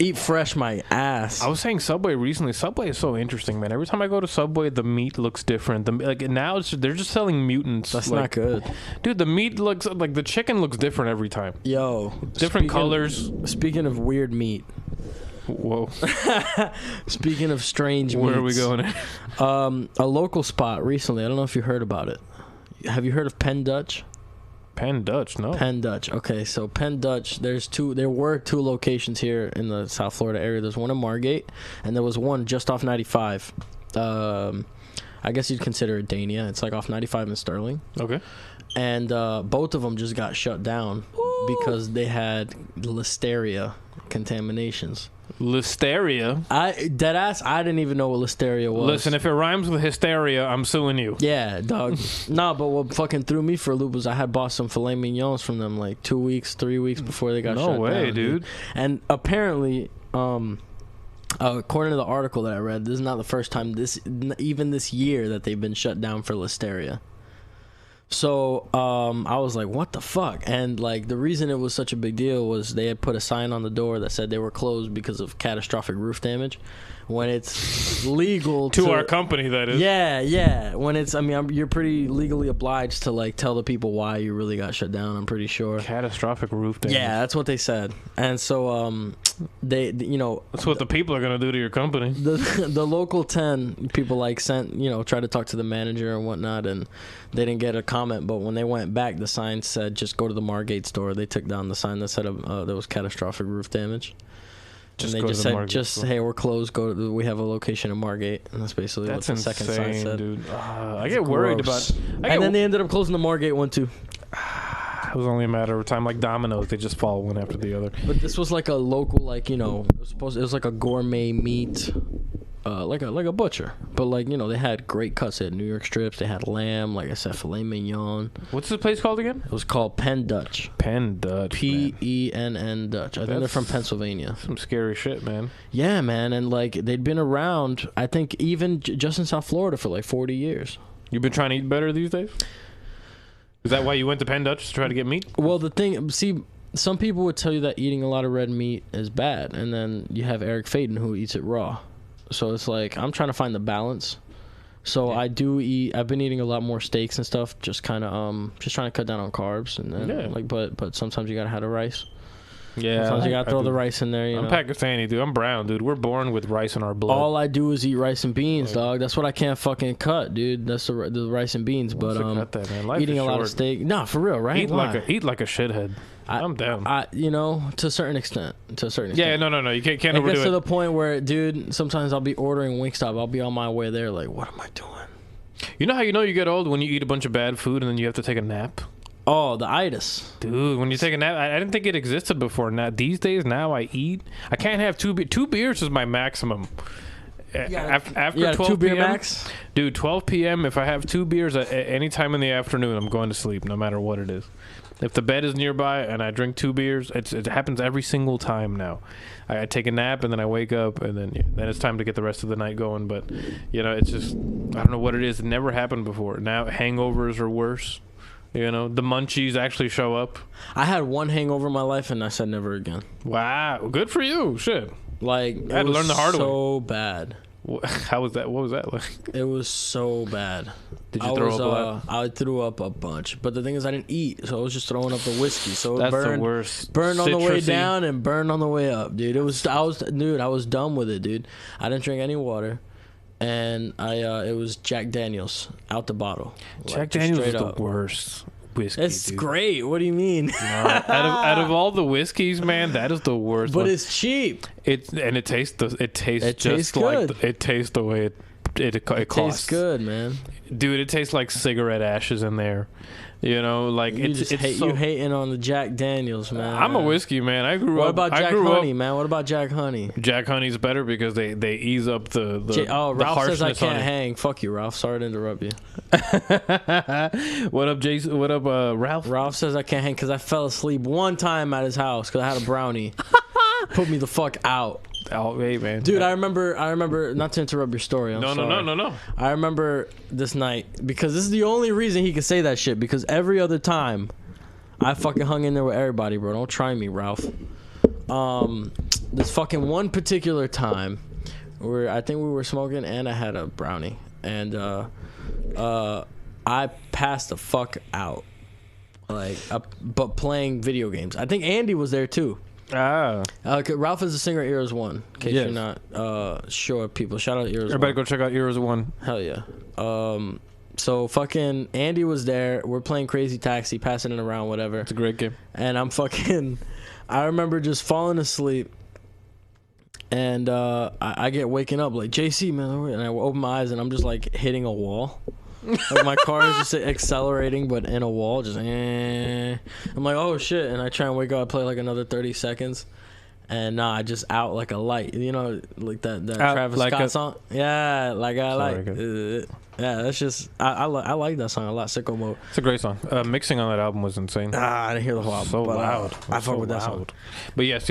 Eat fresh, my ass. I was saying Subway recently. Subway is so interesting, man. Every time I go to Subway, the meat looks different. Now they're just selling mutants. That's not good, dude. The meat looks like the chicken looks different every time. Yo, different colors. Speaking of weird meat. Whoa. Speaking of strange meats. Where are we going? A local spot recently. I don't know if you heard about it. Have you heard of Penn Dutch? Penn Dutch, no. Penn Dutch. Okay, so Penn Dutch, there were two locations here in the South Florida area. There's one in Margate, and there was one just off 95. I guess you'd consider it Dania. It's like off 95 in Sterling. Okay. And both of them just got shut down because they had listeria contaminations. Listeria? Deadass, I didn't even know what listeria was. Listen, if it rhymes with hysteria, I'm suing you. Yeah, dog. Nah, but what fucking threw me for a loop was I had bought some filet mignons from them like 2 weeks, 3 weeks before they got shut down. No way, dude. And apparently, according to the article that I read, this is not the first time even this year that they've been shut down for listeria. So I was like, what the fuck? And like the reason it was such a big deal was they had put a sign on the door that said they were closed because of catastrophic roof damage, when it's legal to our company, that is. Yeah. When it's, you're pretty legally obliged to like tell the people why you really got shut down. I'm pretty sure. Catastrophic roof damage. Yeah, that's what they said. And so they that's what the people are gonna do to your company. The local 10 people like sent, tried to talk to the manager and whatnot, and they didn't get a comment. But when they went back, the sign said just go to the Margate store. They took down the sign that said there was catastrophic roof damage. Just and go they to just the said, Margate. hey, we're closed. We have a location in Margate, and that's basically what the second sign said. Dude. I get worried about. And then they ended up closing the Margate one too. It was only a matter of time, like dominoes. They just fall one after the other. But this was like a local, like, you know, it was like a gourmet meat, like a butcher. But like, you know, they had great cuts. They had New York strips. They had lamb. Like I said, filet mignon. What's this place called again? It was called Penn Dutch. Penn Dutch. Penn Dutch. I think they're from Pennsylvania. Some scary shit, man. Yeah, man. And like they'd been around, I think, even just in South Florida for like 40 years. You've been trying to eat better these days? Is that why you went to Penn Dutch to try to get meat? Well, the thing, see, some people would tell you that eating a lot of red meat is bad, and then you have Eric Faden who eats it raw. So it's like I'm trying to find the balance. So I do eat. I've been eating a lot more steaks and stuff. Just kind of just trying to cut down on carbs, and then like, but sometimes you gotta have the rice. Yeah, sometimes you gotta throw the rice in there. You I'm know? Pakistani, dude. I'm brown, dude. We're born with rice in our blood. All I do is eat rice and beans, dog. That's what I can't fucking cut, dude. That's the rice and beans. But cut that, man. Life eating is a lot of short. steak. Nah, for real, right? Eat like a shithead. I'm down. You know, to a certain extent. Yeah, no. You can't it overdo gets it. to the point where, dude, sometimes I'll be ordering Wingstop. I'll be on my way there, like, what am I doing? You know how you know you get old when you eat a bunch of bad food and then you have to take a nap? Oh, the itis. Dude, when you take a nap, I didn't think it existed before. Now these days, I eat. I can't have two beers is my maximum. After 12 2 beer p.m., max? dude, 12 p.m. If I have 2 beers at any time in the afternoon, I'm going to sleep, no matter what it is. If the bed is nearby and I drink 2 beers, it happens every single time now. I take a nap and then I wake up and then it's time to get the rest of the night going. But you know, it's just I don't know what it is. It never happened before. Now hangovers are worse. You know, the munchies actually show up. I had one hangover in my life and I said never again. Wow, good for you. Shit. Like, I had to learn the hard way. So bad. How was that? What was that like? It was so bad. Did you throw up a lot? I threw up a bunch, but the thing is, I didn't eat, so I was just throwing up the whiskey. So it That's the worst. Burned on the way down and burned on the way up, dude. I was done with it, dude. I didn't drink any water, and it was Jack Daniels out the bottle. Jack Daniels is the worst whiskey. It's dude. great. What do you mean? No, out of all the whiskeys, man, that is the worst. But one. it's cheap. It tastes tastes like good. it tastes the way it costs. Tastes good, man. Dude, it tastes like cigarette ashes in there. You know, like You hating on the Jack Daniels, man. I'm a whiskey man. I grew What up. about Jack Honey, man? What about Jack Honey? Jack Honey's better because they ease up the Ralph says I harshness on can't it. hang. Fuck you, Ralph. Sorry to interrupt you. What up, Jason? What up, Ralph? Ralph says I can't hang because I fell asleep one time at his house because I had a brownie. Put me the fuck out. Oh, hey, man. Dude, I remember, not to interrupt your story. I'm sorry. No. I remember this night because this is the only reason he could say that shit because every other time I fucking hung in there with everybody, bro. Don't try me, Ralph. This fucking one particular time where I think we were smoking and I had a brownie and I passed the fuck out. But playing video games. I think Andy was there too. Ralph is the singer of Eras One. In case you're not sure, people. Shout out Eras One. Everybody go check out Eras One. Hell yeah. So fucking Andy was there. We're playing Crazy Taxi, passing it around, whatever. It's a great game. And I remember just falling asleep. And I get waking up like, JC, man. And I open my eyes and I'm just like hitting a wall. Like my car is just accelerating but in a wall, just I'm like, oh shit, and I try and wake up. I play like another 30 seconds and I just out like a light, you know, like that Travis like Scott song. Yeah, like I like yeah, that's just I like that song a lot. Sicko Mode. It's a great song. Mixing on that album was insane. I didn't hear the whole album. So but, loud. I fuck with that song. But yes.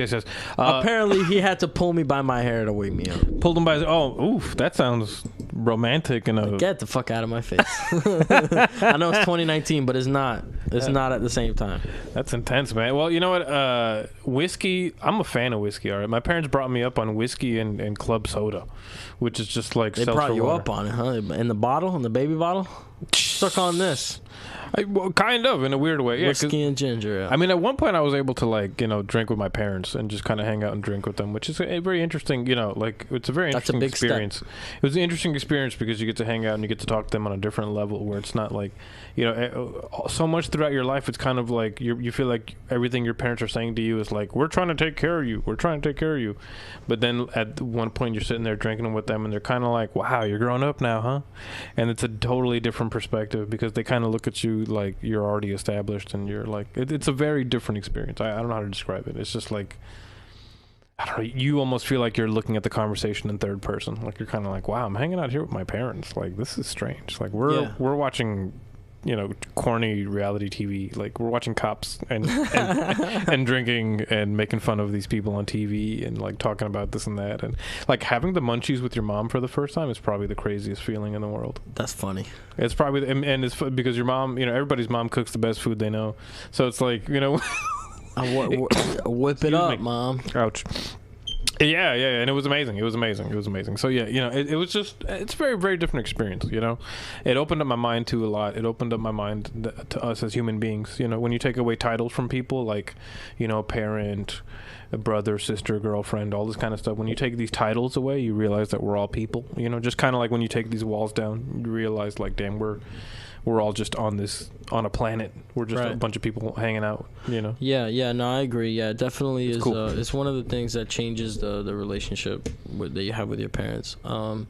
Apparently he had to pull me by my hair to wake me up. Pulled him by. Oof, that sounds romantic and Get the fuck out of my face. I know it's 2019, but it's not. It's not at the same time. That's intense, man. Well, you know what? Whiskey. I'm a fan of whiskey. All right, my parents brought me up on whiskey and club soda, which is just like they seltzer brought you water. up on it, huh? In the bottle, in the baby bottle. Stuck on this. Well, kind of in a weird way. Yeah, Whiskey and ginger ale. I mean, at one point I was able to like, drink with my parents and just kind of hang out and drink with them, which is a very interesting, like it's a very That's a interesting big experience. step. It was an interesting experience because you get to hang out and you get to talk to them on a different level where it's not like, so much throughout your life it's kind of like you feel like everything your parents are saying to you is like, we're trying to take care of you. We're trying to take care of you. But then at one point you're sitting there drinking with them and they're kind of like, wow, you're grown up now, huh? And it's a totally different perspective because they kind of look at you like you're already established and you're like, it's a very different experience. I don't know how to describe it. It's just like, I don't know, you almost feel like you're looking at the conversation in third person. Like you're kind of like, wow, I'm hanging out here with my parents. Like this is strange. Like we're watching, corny reality TV. Like we're watching cops and and drinking and making fun of these people on TV and like talking about this and that, and like having the munchies with your mom for the first time is probably the craziest feeling in the world. That's funny. It's probably and it's because your mom, everybody's mom cooks the best food they know, so it's like whip it up, Mom. Ouch. Yeah, and it was amazing. So yeah, it was just, it's a very, very different experience. It opened up my mind to a lot. It opened up my mind to us as human beings. When you take away titles from people like, parent, a brother, sister, girlfriend, all this kind of stuff. When you take these titles away, you realize that we're all people. Just kind of like when you take these walls down, you realize like, damn, we're all just on a planet. We're just a bunch of people hanging out, Yeah, no, I agree. Yeah, it definitely it's is. Cool. It's one of the things that changes the relationship that you have with your parents. I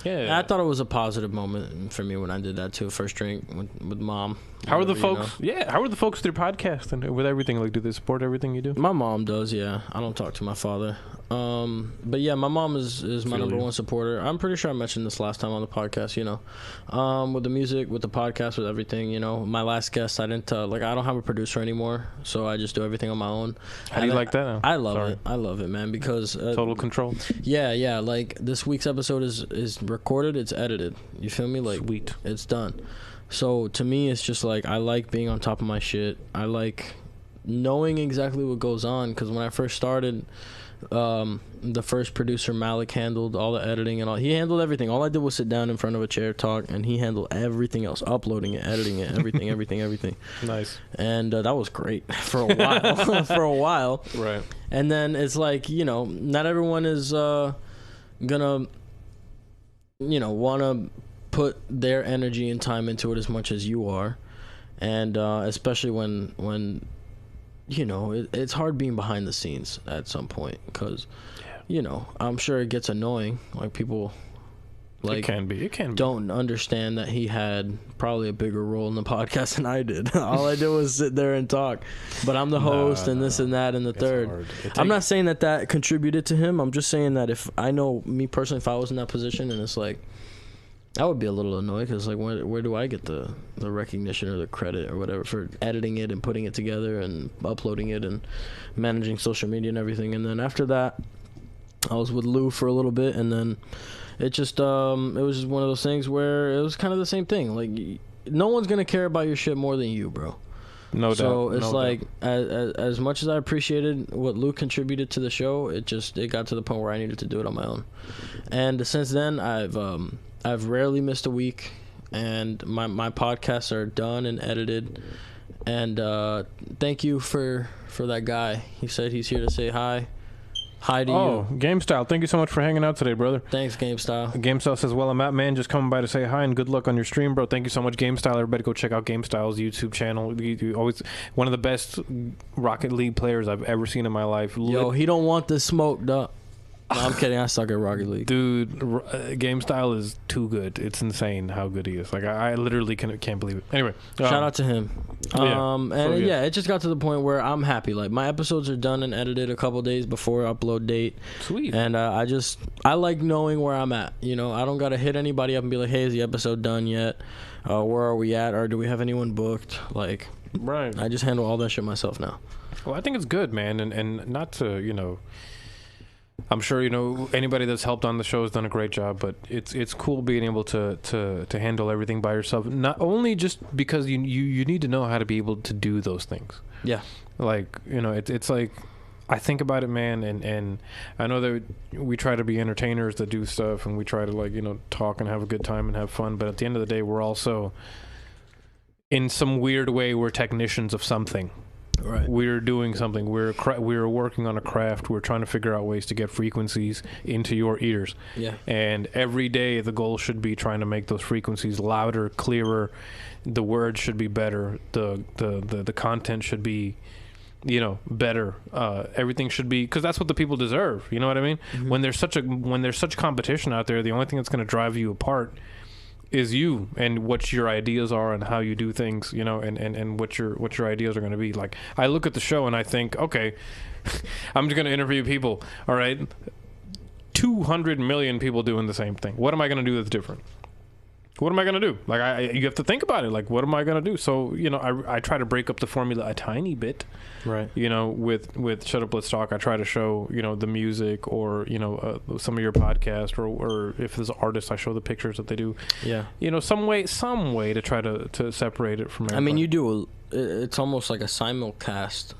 thought it was a positive moment for me when I did that too. First drink with Mom. How are the folks? Yeah, how are the folks with your podcast and with everything? Like, do they support everything you do? My mom does. Yeah, I don't talk to my father. But yeah, my mom is my number one supporter. I'm pretty sure I mentioned this last time on the podcast. With the music, with the podcast, with everything. My last guest, I didn't I don't have a producer anymore, so I just do everything on my own. How do you like that now? I love it. I love it, man, because total control. Yeah. Like this week's episode is recorded. It's edited. You feel me? Like sweet. It's done. So to me, it's just like I like being on top of my shit. I like knowing exactly what goes on, because when I first started, the first producer Malik handled all the editing and all. He handled everything. All I did was sit down in front of a chair, talk, and he handled everything else, uploading it, editing it, everything. Nice. And that was great for a while. Right. And then it's like, not everyone is gonna want to put their energy and time into it as much as you are, and especially when it's hard being behind the scenes at some point, because I'm sure it gets annoying. Like people it can be don't understand that he had probably a bigger role in the podcast than I did. All I did was sit there and talk, but I'm the host and this and that and the third. I'm not saying that contributed to him. I'm just saying that if I know me personally, if I was in that position, and it's like, I would be a little annoyed, because like where do I get the recognition or the credit or whatever for editing it and putting it together and uploading it and managing social media and everything. And then after that, I was with Lou for a little bit, and then it just it was just one of those things where it was kind of the same thing. Like no one's gonna care about your shit more than you, bro. No doubt. So it's like as much as I appreciated what Lou contributed to the show, it got to the point where I needed to do it on my own. And since then, I've rarely missed a week, and my podcasts are done and edited. And thank you for that guy. He said he's here to say hi. Hi to you. Oh, Game Style, thank you so much for hanging out today, brother. Thanks, Game Style. Game Style says, well, I'm out, man. Just coming by to say hi and good luck on your stream, bro. Thank you so much, Game Style. Everybody go check out Game Style's YouTube channel. You always one of the best Rocket League players I've ever seen in my life. Yo, he don't want this smoked up. No, I'm kidding. I suck at Rocket League. Dude, Game Style is too good. It's insane how good he is. Like, I literally can't believe it. Anyway. Shout out to him. It just got to the point where I'm happy. Like, my episodes are done and edited a couple days before upload date. Sweet. And I like knowing where I'm at. I don't got to hit anybody up and be like, hey, is the episode done yet? Where are we at? Or do we have anyone booked? Like, right. I just handle all that shit myself now. Well, I think it's good, man. And not to, I'm sure anybody that's helped on the show has done a great job, but it's cool being able to handle everything by yourself. Not only just because you need to know how to be able to do those things. Yeah. Like it's like I think about it, man, and I know that we try to be entertainers that do stuff, and we try to, like, you know, talk and have a good time and have fun, but at the end of the day, we're also, in some weird way, we're technicians of something. Right. We're doing something. We're working on a craft. We're trying to figure out ways to get frequencies into your ears. Yeah. And every day the goal should be trying to make those frequencies louder, clearer. The words should be better. The content should be, you know, better. Everything should be, because that's what the people deserve. You know what I mean? Mm-hmm. When there's such competition out there, the only thing that's going to drive you apart is you and what your ideas are and how you do things, you know, and what your ideas are going to be. Like, I look at the show and I think, okay, I'm just going to interview people. All right, 200 million people doing the same thing. What am I going to do that's different? What am I going to do? Like, you have to think about it. Like, what am I going to do? So, you know, I try to break up the formula a tiny bit. Right. You know, with Shut Up, Let's Talk, I try to show, you know, the music, or, you know, some of your podcast, or if there's an artist, I show the pictures that they do. Yeah. You know, some way to try to separate it from everybody. I mean, you do it's almost like a simulcast.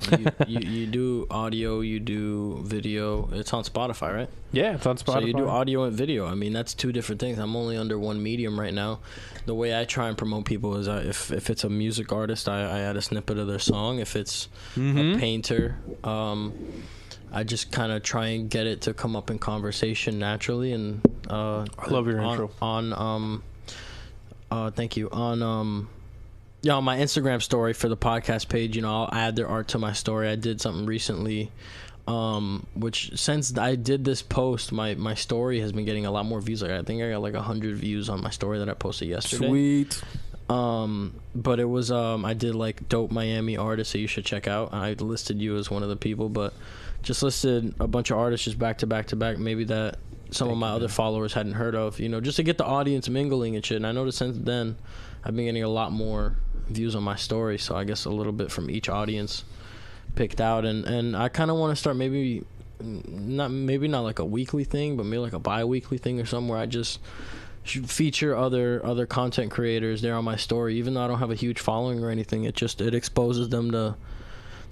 You do audio, you do video. It's on Spotify, right? Yeah, it's on Spotify. So you do audio and video. I mean, that's two different things. I'm only under one medium right now. The way I try and promote people is if it's a music artist, I add a snippet of their song. If it's a painter, I just kind of try and get it to come up in conversation naturally. And I love your intro. Thank you. On my Instagram story for the podcast page, you know, I'll add their art to my story. I did something recently, which since I did this post, my story has been getting a lot more views. Like, I think I got like 100 views on my story that I posted yesterday. Sweet. But it was I did like dope Miami artists that you should check out. I listed you as one of the people, but just listed a bunch of artists just back to back to back. Maybe that some of my other followers hadn't heard of, you know, just to get the audience mingling and shit. And I noticed since then I've been getting a lot more views on my story, so I guess a little bit from each audience picked out, and I kind of want to start maybe not like a weekly thing, but maybe like a bi-weekly thing or something where I just should feature other content creators there on my story. Even though I don't have a huge following or anything, it exposes them to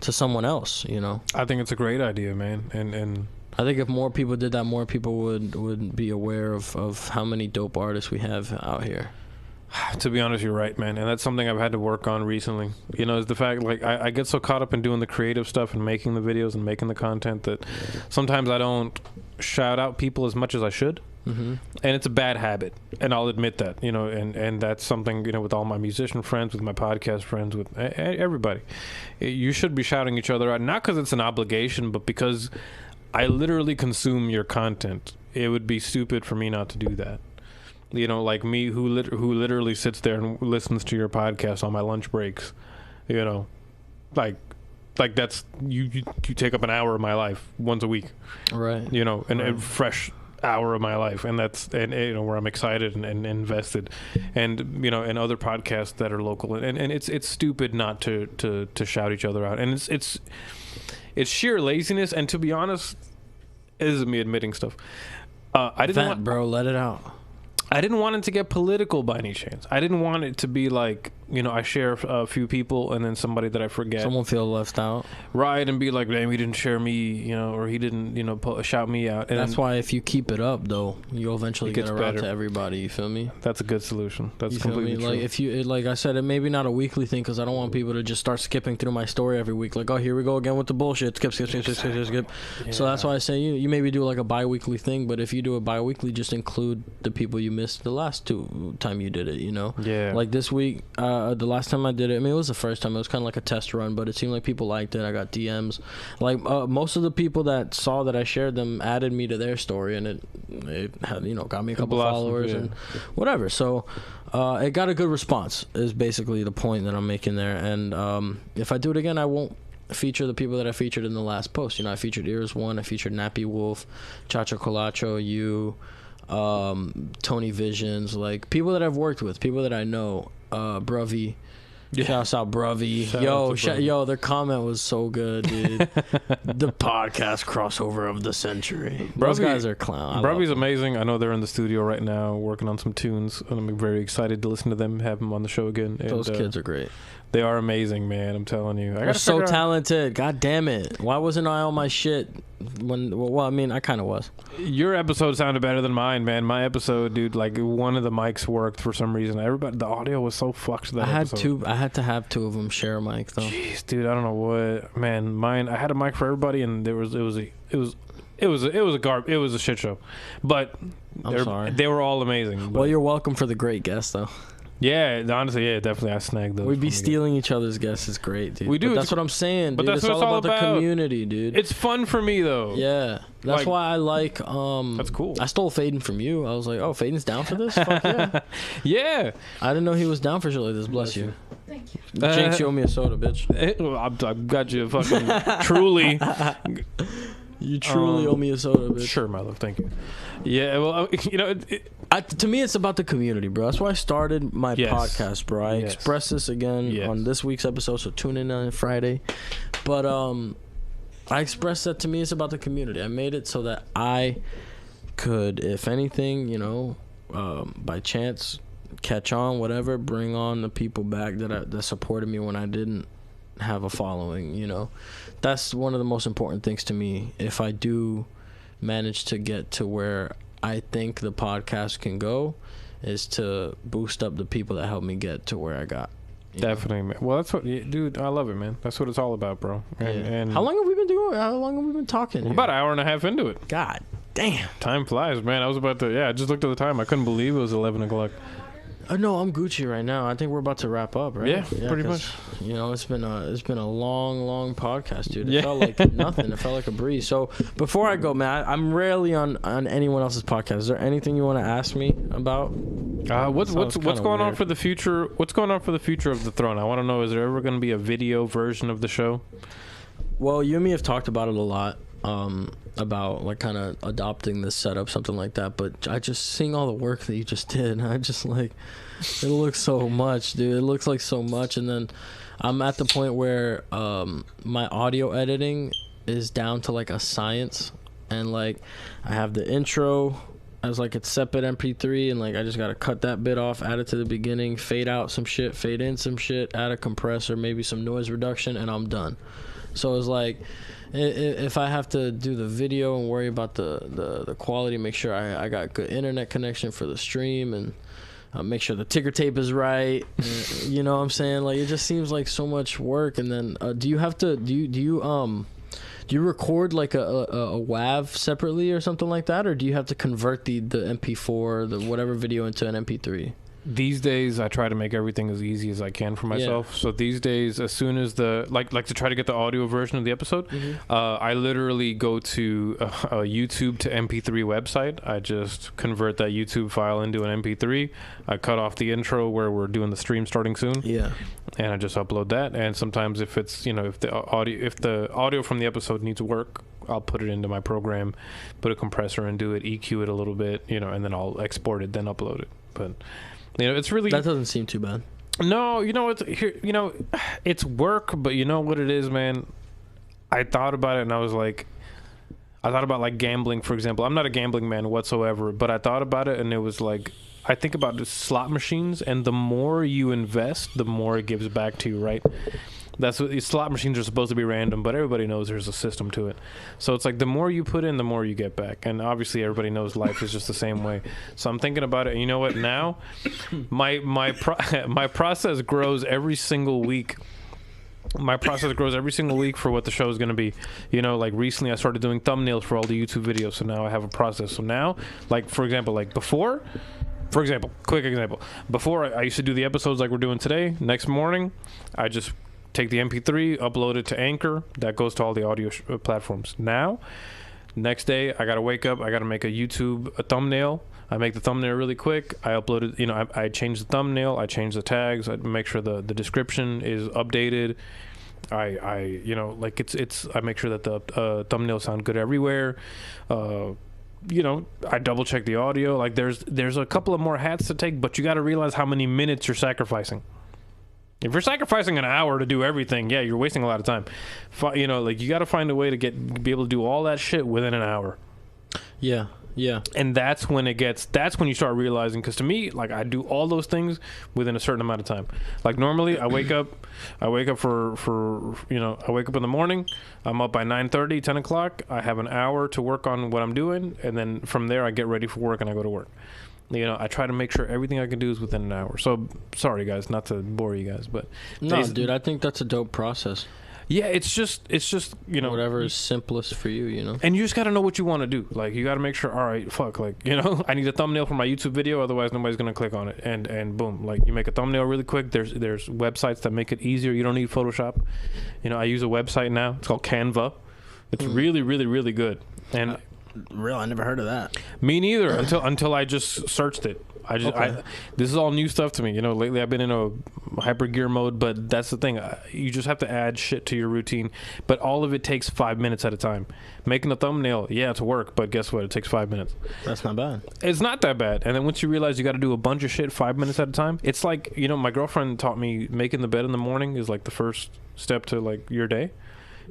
someone else, you know. I think it's a great idea, man, and I think if more people did that, more people would be aware of how many dope artists we have out here. To be honest, you're right, man, and that's something I've had to work on recently. You know, is the fact, like, I get so caught up in doing the creative stuff and making the videos and making the content that sometimes I don't shout out people as much as I should. Mm-hmm. And it's a bad habit, and I'll admit that, you know, and that's something, you know, with all my musician friends, with my podcast friends, with everybody. You should be shouting each other out, not because it's an obligation, but because I literally consume your content. It would be stupid for me not to do that. You know, like me, who literally sits there and listens to your podcast on my lunch breaks. You know, like that's you take up an hour of my life once a week, right? You know, and a fresh hour of my life, and that's, and you know, where I'm excited and invested, and you know, and other podcasts that are local, and it's stupid not to shout each other out, and it's sheer laziness, and to be honest, this is me admitting stuff. I didn't want, bro, let it out. I didn't want it to get political by any chance. I didn't want it to be like, you know, I share a few people and then somebody that I forget. Someone feel left out. Right, and be like, damn, he didn't share me, you know, or he didn't, you know, shout me out. And that's why if you keep it up, though, you'll eventually get around to everybody, you feel me? That's a good solution. That's completely true. Like, if you, like I said, it may be not a weekly thing, because I don't want people to just start skipping through my story every week. Like, oh, here we go again with the bullshit. Skip. Yeah. So that's why I say you maybe do like a bi-weekly thing, but if you do a bi-weekly, just include the people you missed the last time you did it, you know? Yeah. Like this week, the last time I did it, I mean, it was the first time. It was kind of like a test run, but it seemed like people liked it. I got DMs. Like, most of the people that saw that I shared them added me to their story, and it had, you know, got me a couple followers and whatever. So it got a good response is basically the point that I'm making there. And if I do it again, I won't feature the people that I featured in the last post. You know, I featured Ears One, I featured Nappy Wolf, Chacho Colacho, you, Tony Visions, like people that I've worked with, people that I know, Bruvy. Yeah. Shouts out Bruvy. Yo, their comment was so good, dude. The podcast crossover of the century. Those guys are clown. Bruvy's amazing. I know they're in the studio right now working on some tunes, and I'm very excited to listen to them, have them on the show again. And, those kids are great. They are amazing, man. I'm telling you. They're so talented. God damn it. Why wasn't I on my shit well, I mean, I kind of was. Your episode sounded better than mine, man. My episode, dude, like one of the mics worked for some reason. Everybody, the audio was so fucked that episode. I had to have two of them share a mic though. Jeez, dude, I don't know what, man. Mine, I had a mic for everybody, and it was a shit show. But I'm sorry. They were all amazing. Well, you're welcome for the great guests though. Yeah, honestly, yeah, definitely. I snagged those. We'd be stealing each other's guests. It's great, dude. We do. But that's what I'm saying, dude. But that's it's what all about the community, dude. It's fun for me, though. Yeah. That's why I like... that's cool. I stole Faden from you. I was like, oh, Faden's down for this? Fuck yeah. Yeah. I didn't know he was down for shit like this. Bless you. Thank you. Jinx, you owe me a soda, bitch. I've got you fucking truly... You truly owe me a soda, bitch. Sure, my love. Thank you. Yeah, well, you know... to me, it's about the community, bro. That's why I started my podcast, bro. I express this again on this week's episode, so tune in on Friday. But I expressed that to me, it's about the community. I made it so that I could, if anything, you know, by chance, catch on, whatever, bring on the people back that supported me when I didn't have a following, you know. That's one of the most important things to me. If I do manage to get to where I think the podcast can go, is to boost up the people that helped me get to where I got. Definitely, man. Well, that's what, dude, I love it, man. That's what it's all about, bro. And how long have we been doing? How long have we been talking? About an hour and a half into it. God damn. Time flies, man. I was about to, I just looked at the time. I couldn't believe it was 11 o'clock. No, I'm Gucci right now. I think we're about to wrap up, right? Yeah, pretty much. You know, it's been a long podcast, dude. It felt like nothing. It felt like a breeze. So before I go, man, I'm rarely on anyone else's podcast. Is there anything you want to ask me about? What's going on for the future? What's going on for the future of the Throne? I want to know. Is there ever going to be a video version of the show? Well, you and me have talked about it a lot. About like kind of adopting this setup, something like that. But I just seeing all the work that you just did, I just like, it looks so much, dude. It looks like so much. And then I'm at the point where my audio editing is down to like a science, and like I have the intro as like it's separate MP3, and like I just gotta cut that bit off, add it to the beginning, fade out some shit, fade in some shit, add a compressor, maybe some noise reduction, and I'm done. So it's like, if I have to do the video and worry about the quality, make sure I got good internet connection for the stream, and make sure the ticker tape is right. You know what I'm saying? Like, it just seems like so much work. And then do you record like a WAV separately or something like that, or do you have to convert the MP4, the whatever video, into an MP3? These days, I try to make everything as easy as I can for myself. Yeah. So these days, as soon as like to try to get the audio version of the episode, I literally go to a YouTube to MP3 website. I just convert that YouTube file into an MP3. I cut off the intro where we're doing the stream starting soon. Yeah. And I just upload that. And sometimes if it's, if the audio from the episode needs work, I'll put it into my program, put a compressor and do it, EQ it a little bit, and then I'll export it, then upload it. But it's really, that doesn't seem too bad. No, it's work, but you know what it is, man. I thought about it, and I thought about like gambling, for example. I'm not a gambling man whatsoever, but I thought about it, and it was like, I think about the slot machines, and the more you invest, the more it gives back to you, right? That's what these slot machines are supposed to be random, but everybody knows there's a system to it. So it's like the more you put in, the more you get back. And obviously everybody knows life is just the same way. So I'm thinking about it, and you know what? Now my process grows every single week. My process grows every single week for what the show is going to be. Like recently I started doing thumbnails for all the YouTube videos, so now I have a process. So now, like for example, quick example. Before I used to do the episodes like we're doing today. Next morning, I just take the MP3, upload it to Anchor. That goes to all the audio platforms. Now, next day, I got to wake up. I got to make a thumbnail. I make the thumbnail really quick. I upload it. I change the thumbnail. I change the tags. I make sure the description is updated. I make sure that the thumbnails sound good everywhere. I double check the audio. Like there's a couple of more hats to take, but you got to realize how many minutes you're sacrificing. If you're sacrificing an hour to do everything, you're wasting a lot of time. You got to find a way to be able to do all that shit within an hour. Yeah. Yeah. And that's when you start realizing, because to me, like, I do all those things within a certain amount of time. Like, normally I wake up I wake up in the morning, I'm up by 9:30, 10 o'clock, I have an hour to work on what I'm doing, and then from there I get ready for work and I go to work. I try to make sure everything I can do is within an hour. So, sorry guys, not to bore you guys, but no, dude, I think that's a dope process. Yeah, it's just whatever is simplest for you, And you just got to know what you want to do. Like, you got to make sure, all right, fuck, like, I need a thumbnail for my YouTube video, otherwise nobody's going to click on it. And boom, like, you make a thumbnail really quick. There's websites that make it easier. You don't need Photoshop. I use a website now. It's called Canva. It's really, really, really good. And real, I never heard of that. Me neither until I just searched it. This is all new stuff to me. Lately I've been in a hyper gear mode, but that's the thing. You just have to add shit to your routine. But all of it takes 5 minutes at a time. Making a thumbnail, yeah, it's work, but guess what? It takes 5 minutes. That's not bad. It's not that bad. And then once you realize you got to do a bunch of shit 5 minutes at a time, it's like, my girlfriend taught me making the bed in the morning is like the first step to like your day.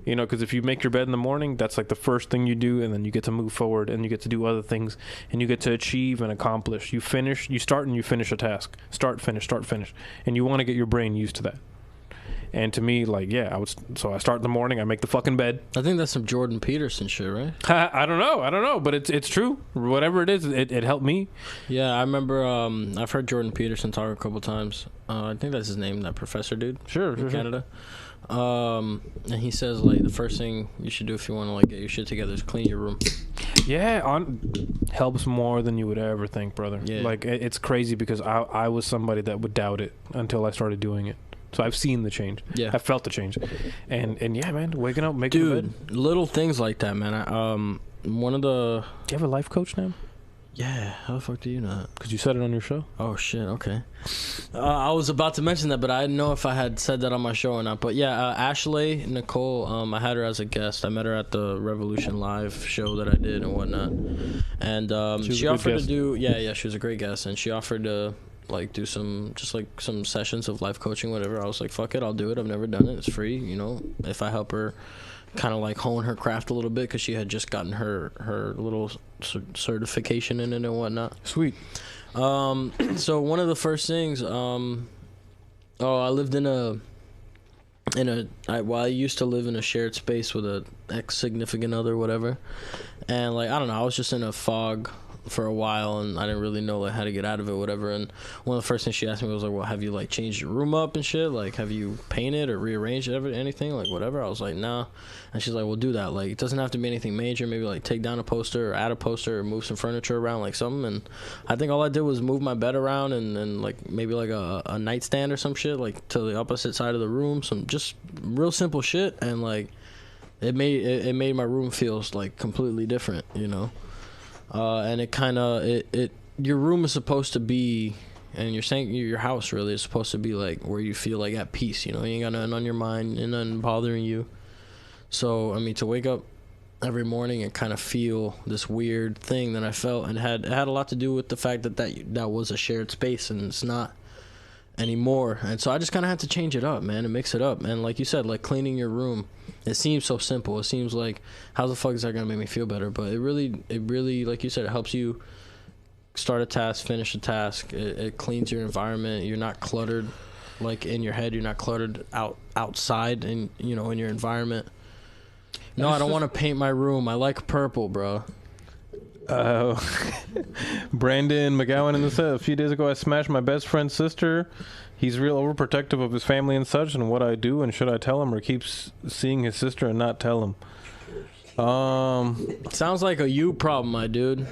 Because if you make your bed in the morning, that's like the first thing you do, and then you get to move forward and you get to do other things and you get to achieve and accomplish. You start and you finish a task. Start, finish. And you want to get your brain used to that. And to me, like, yeah, so I start in the morning, I make the fucking bed. I think that's some Jordan Peterson shit, right? I don't know, but it's true. Whatever it is, it helped me. Yeah, I remember, I've heard Jordan Peterson talk a couple times. I think that's his name, that professor dude. Sure, Canada. And he says, like, the first thing you should do if you want to, like, get your shit together is clean your room. Yeah, helps more than you would ever think, brother. Yeah. Like, it's crazy because I was somebody that would doubt it until I started doing it. So I've seen the change. Yeah. I felt the change. And yeah, man, waking up, making the bed. Little things like that, man. One of the... Do you have a life coach now? Yeah, how the fuck do you not? Because you said it on your show. Oh, shit, okay. I was about to mention that, but I didn't know if I had said that on my show or not. But yeah, Ashley Nicole, I had her as a guest. I met her at the Revolution Live show that I did and whatnot. And she offered to do... Yeah, she was a great guest. And she offered to, like, do some sessions of life coaching, whatever. I was like, fuck it, I'll do it. I've never done it. It's free, if I help her kind of like hone her craft a little bit, because she had just gotten her little certification in it and whatnot. Sweet. So one of the first things, I lived I used to live in a shared space with a ex-significant other, whatever, and like, I don't know, I was just in a fog for a while and I didn't really know like how to get out of it, whatever. And one of the first things she asked me was like, well, have you like changed your room up and shit? Like, have you painted or rearranged anything, like whatever? I was like, nah. And she's like, well, do that. Like, it doesn't have to be anything major. Maybe like take down a poster or add a poster or move some furniture around, like something. And I think all I did was move my bed around and like maybe like a nightstand or some shit, like to the opposite side of the room, some just real simple shit. And like it made my room feel like completely different, and it kind of your room is supposed to be, and you're saying your house really is supposed to be like where you feel like at peace, you ain't got nothing on your mind and nothing bothering you. So I mean, to wake up every morning and kind of feel this weird thing that I felt, and it had a lot to do with the fact that was a shared space and it's not anymore. And so I just kind of had to change it up, man, and mix it up. And like you said, like cleaning your room, it seems so simple. It seems like, how the fuck is that gonna make me feel better? But it really, like you said, it helps you start a task, finish a task. It cleans your environment. You're not cluttered, like in your head. You're not cluttered outside and in your environment. No, I don't want to paint my room. I like purple, bro. Brandon McGowan in the set. A few days ago, I smashed my best friend's sister. He's real overprotective of his family and such, and what I do, and should I tell him or keep seeing his sister and not tell him? Sounds like a you problem, my dude.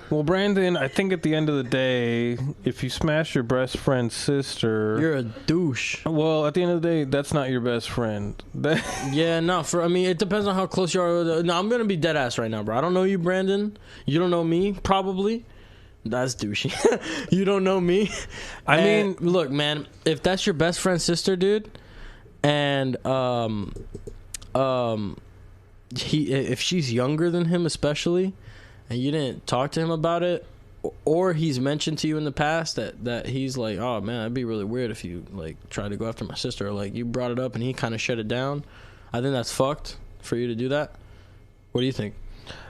Well, Brandon, I think at the end of the day, if you smash your best friend's sister, you're a douche. Well, at the end of the day, that's not your best friend. Yeah, no. I mean, it depends on how close you are. No, I'm gonna be dead ass right now, bro. I don't know you, Brandon. You don't know me, probably. That's douchey. You don't know me. I mean, look, man. If that's your best friend's sister, dude, and if she's younger than him, especially, and you didn't talk to him about it, or he's mentioned to you in the past that he's like, oh man, that'd be really weird if you like try to go after my sister, or like you brought it up and he kind of shut it down, I think that's fucked for you to do that. What do you think?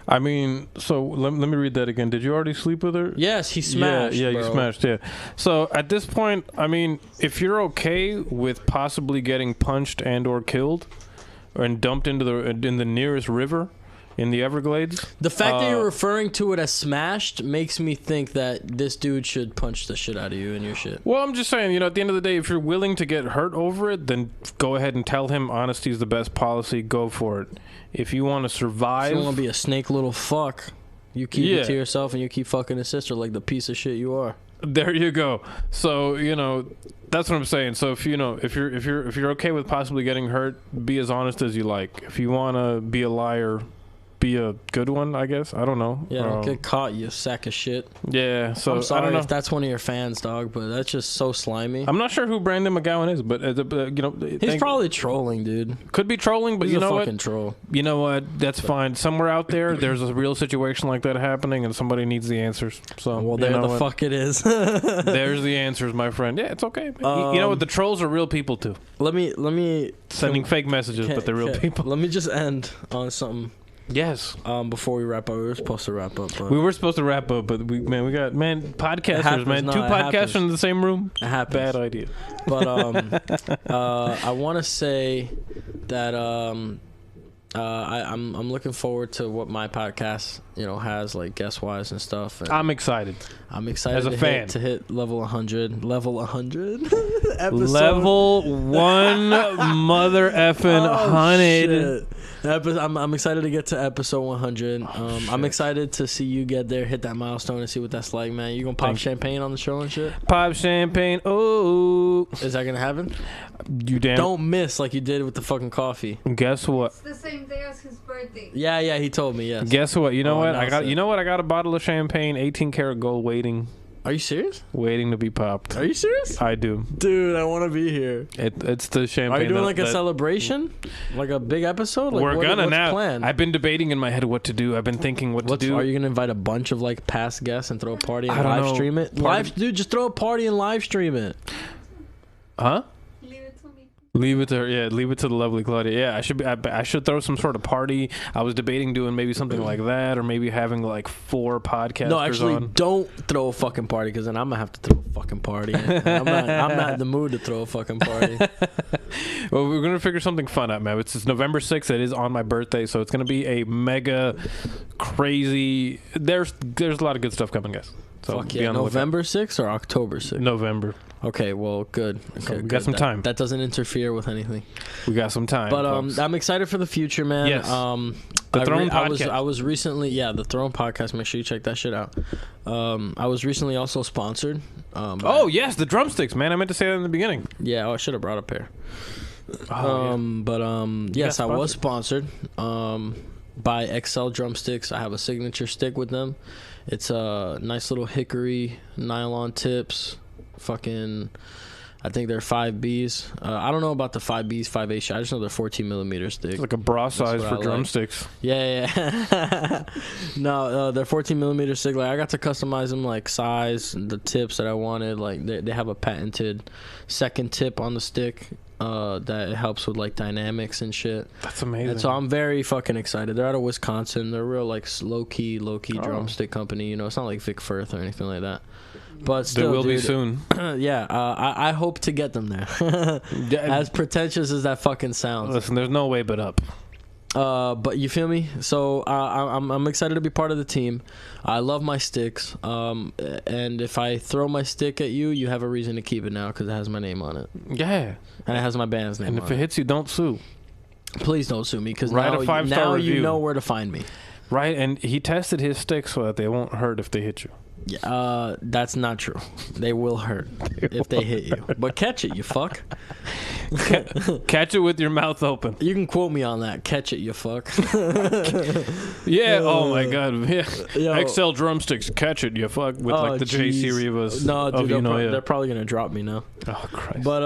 I mean, so let me read that again. Did you already sleep with her? Yes, he smashed. Yeah, bro. you smashed. Yeah. So at this point, I mean, if you're okay with possibly getting punched and or killed, and dumped in the nearest river, in the Everglades, the fact that you're referring to it as smashed makes me think that this dude should punch the shit out of you and your shit. Well, I'm just saying, at the end of the day, if you're willing to get hurt over it, then go ahead and tell him honesty is the best policy. Go for it. If you want to survive, if you want to be a snake little fuck, you keep it to yourself and you keep fucking his sister like the piece of shit you are. There you go. So that's what I'm saying. So if you're okay with possibly getting hurt, be as honest as you like. If you want to be a liar, be a good one, I guess. I don't know. Yeah, don't get caught, you sack of shit. Yeah, so I'm sorry I don't know if that's one of your fans, dog, but that's just so slimy. I'm not sure who Brandon McGowan is, but he's probably trolling, dude. Could be trolling, but he's you know a what? Fucking troll. You know what? That's fine. Somewhere out there's a real situation like that happening, and somebody needs the answers. So well, there the fuck it is. There's the answers, my friend. Yeah, it's okay. You know what? The trolls are real people too. Let me sending fake messages, but they're real people. Let me just end on something. Yes. Before we wrap up, we were supposed to wrap up. But we were supposed to wrap up, but we got podcasters, happens, man. no, 2 podcasters happens. in the same room. It happens. Bad idea. But I want to say that I'm looking forward to what my podcast has like guest wise and stuff. And I'm excited. I'm excited as a fan to hit level 100. Level 100. Episode. Level 1 mother effing 100. I'm excited to get to episode 100. I'm excited to see you get there, hit that milestone, and see what that's like, man. You gonna pop champagne on the show and shit? Pop champagne. Oh, is that gonna happen? You damn. Don't miss like you did with the fucking coffee. Guess what? It's the same day as his birthday. Yeah, he told me. Yes. Guess what? You know what? I got. It. You know what? I got a bottle of champagne, 18 karat gold, waiting. Are you serious? Waiting to be popped. Are you serious? I do. Dude, I want to be here. It's the champagne. Are you doing like a celebration? Like a big episode? Like, we're gonna now. Planned? I've been debating in my head what to do. I've been thinking what to do. Are you gonna invite a bunch of like past guests and throw a party and live stream it? Dude, just throw a party and live stream it. Huh? Leave it to me. Leave it to her. Yeah, leave it to the lovely Claudia. Yeah, I should throw some sort of party. I was debating doing maybe something like that, or maybe having like 4 podcasters. No, actually, on. don't throw a fucking party, because then I'm gonna have to throw a fucking party. I'm not in the mood to throw a fucking party. Well, we're gonna figure something fun out, man. It's November 6th. It is on my birthday, so it's gonna be a mega crazy. There's a lot of good stuff coming, guys. So fuck yeah! November 6th or October 6th? November. Okay, well, good. Okay, so we got some time. That doesn't interfere with anything. We got some time. But folks. I'm excited for the future, man. Yes. The Throne Podcast. I was recently, the Throne Podcast. Make sure you check that shit out. I was recently also sponsored. Yes, the Drumsticks, man. I meant to say that in the beginning. Yeah, I should have brought a pair. Yes, I was sponsored by XL Drumsticks. I have a signature stick with them. It's a nice little hickory nylon tips. Fucking, I think they're 5Bs. I don't know about the 5Bs, 5H. I just know they're 14 millimeter stick. It's like a bra size for drumsticks. Like. Yeah. No, they're 14 millimeter stick. Like, I got to customize them, like size, the tips that I wanted. Like they have a patented second tip on the stick. That helps with like dynamics and shit. That's amazing. And so I'm very fucking excited. They're out of Wisconsin. They're real like low key drumstick company. It's not like Vic Firth or anything like that. But still, there will be soon. Yeah, I hope to get them there. As pretentious as that fucking sounds. Listen, there's no way but up. But you feel me? So I'm excited to be part of the team. I love my sticks. And if I throw my stick at you, you have a reason to keep it now because it has my name on it. Yeah. And it has my band's name on it. And if it hits you, don't sue. Please don't sue me because now you know where to find me. Right, and he tested his sticks so that they won't hurt if they hit you. That's not true. They will hurt if they hit you. But catch it, you fuck. Catch it with your mouth open. You can quote me on that. Catch it, you fuck. Yeah. Oh my God. Yeah. XL Drumsticks. Catch it, you fuck. With like the JC Rivas. No, dude, they're probably gonna drop me now. Oh Christ. But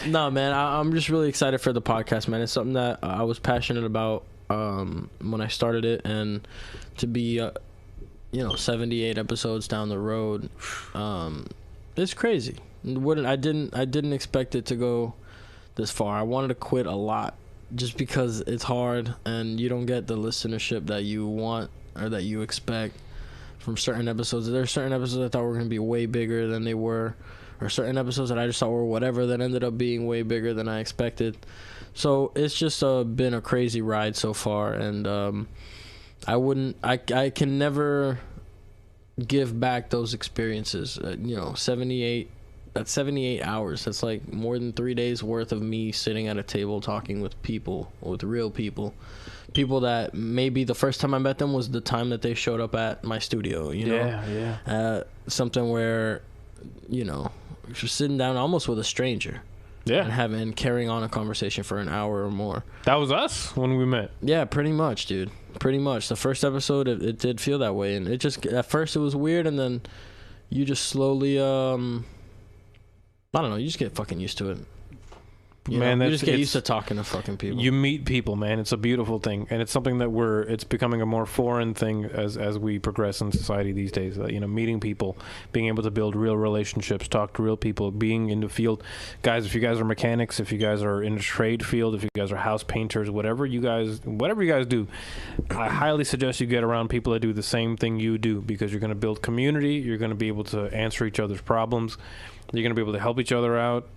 no, man. I'm just really excited for the podcast, man. It's something that I was passionate about when I started it, and to be 78 episodes down the road, it's crazy. I didn't expect it to go this far. I wanted to quit a lot just because it's hard and you don't get the listenership that you want or that you expect from certain episodes. There are certain episodes I thought were going to be way bigger than they were, or certain episodes that I just thought were whatever that ended up being way bigger than I expected. So it's just been a crazy ride so far, and I can never give back those experiences. 78 hours. That's like more than 3 days worth of me sitting at a table talking with people, with real people that maybe the first time I met them was the time that they showed up at my studio, something where, just sitting down almost with a stranger. Yeah. And carrying on a conversation for an hour or more. That was us when we met. Yeah, pretty much, dude. Pretty much. The first episode, it did feel that way. And it just, at first it was weird, and then you just slowly, I don't know, you just get fucking used to it. You just get used to talking to fucking people. You meet people, man. It's a beautiful thing, and it's something that it's becoming a more foreign thing as we progress in society these days. Meeting people, being able to build real relationships, talk to real people, being in the field. Guys, if you guys are mechanics, if you guys are in the trade field, if you guys are house painters, whatever you guys do, I highly suggest you get around people that do the same thing you do, because you're going to build community. You're going to be able to answer each other's problems. You're going to be able to help each other out.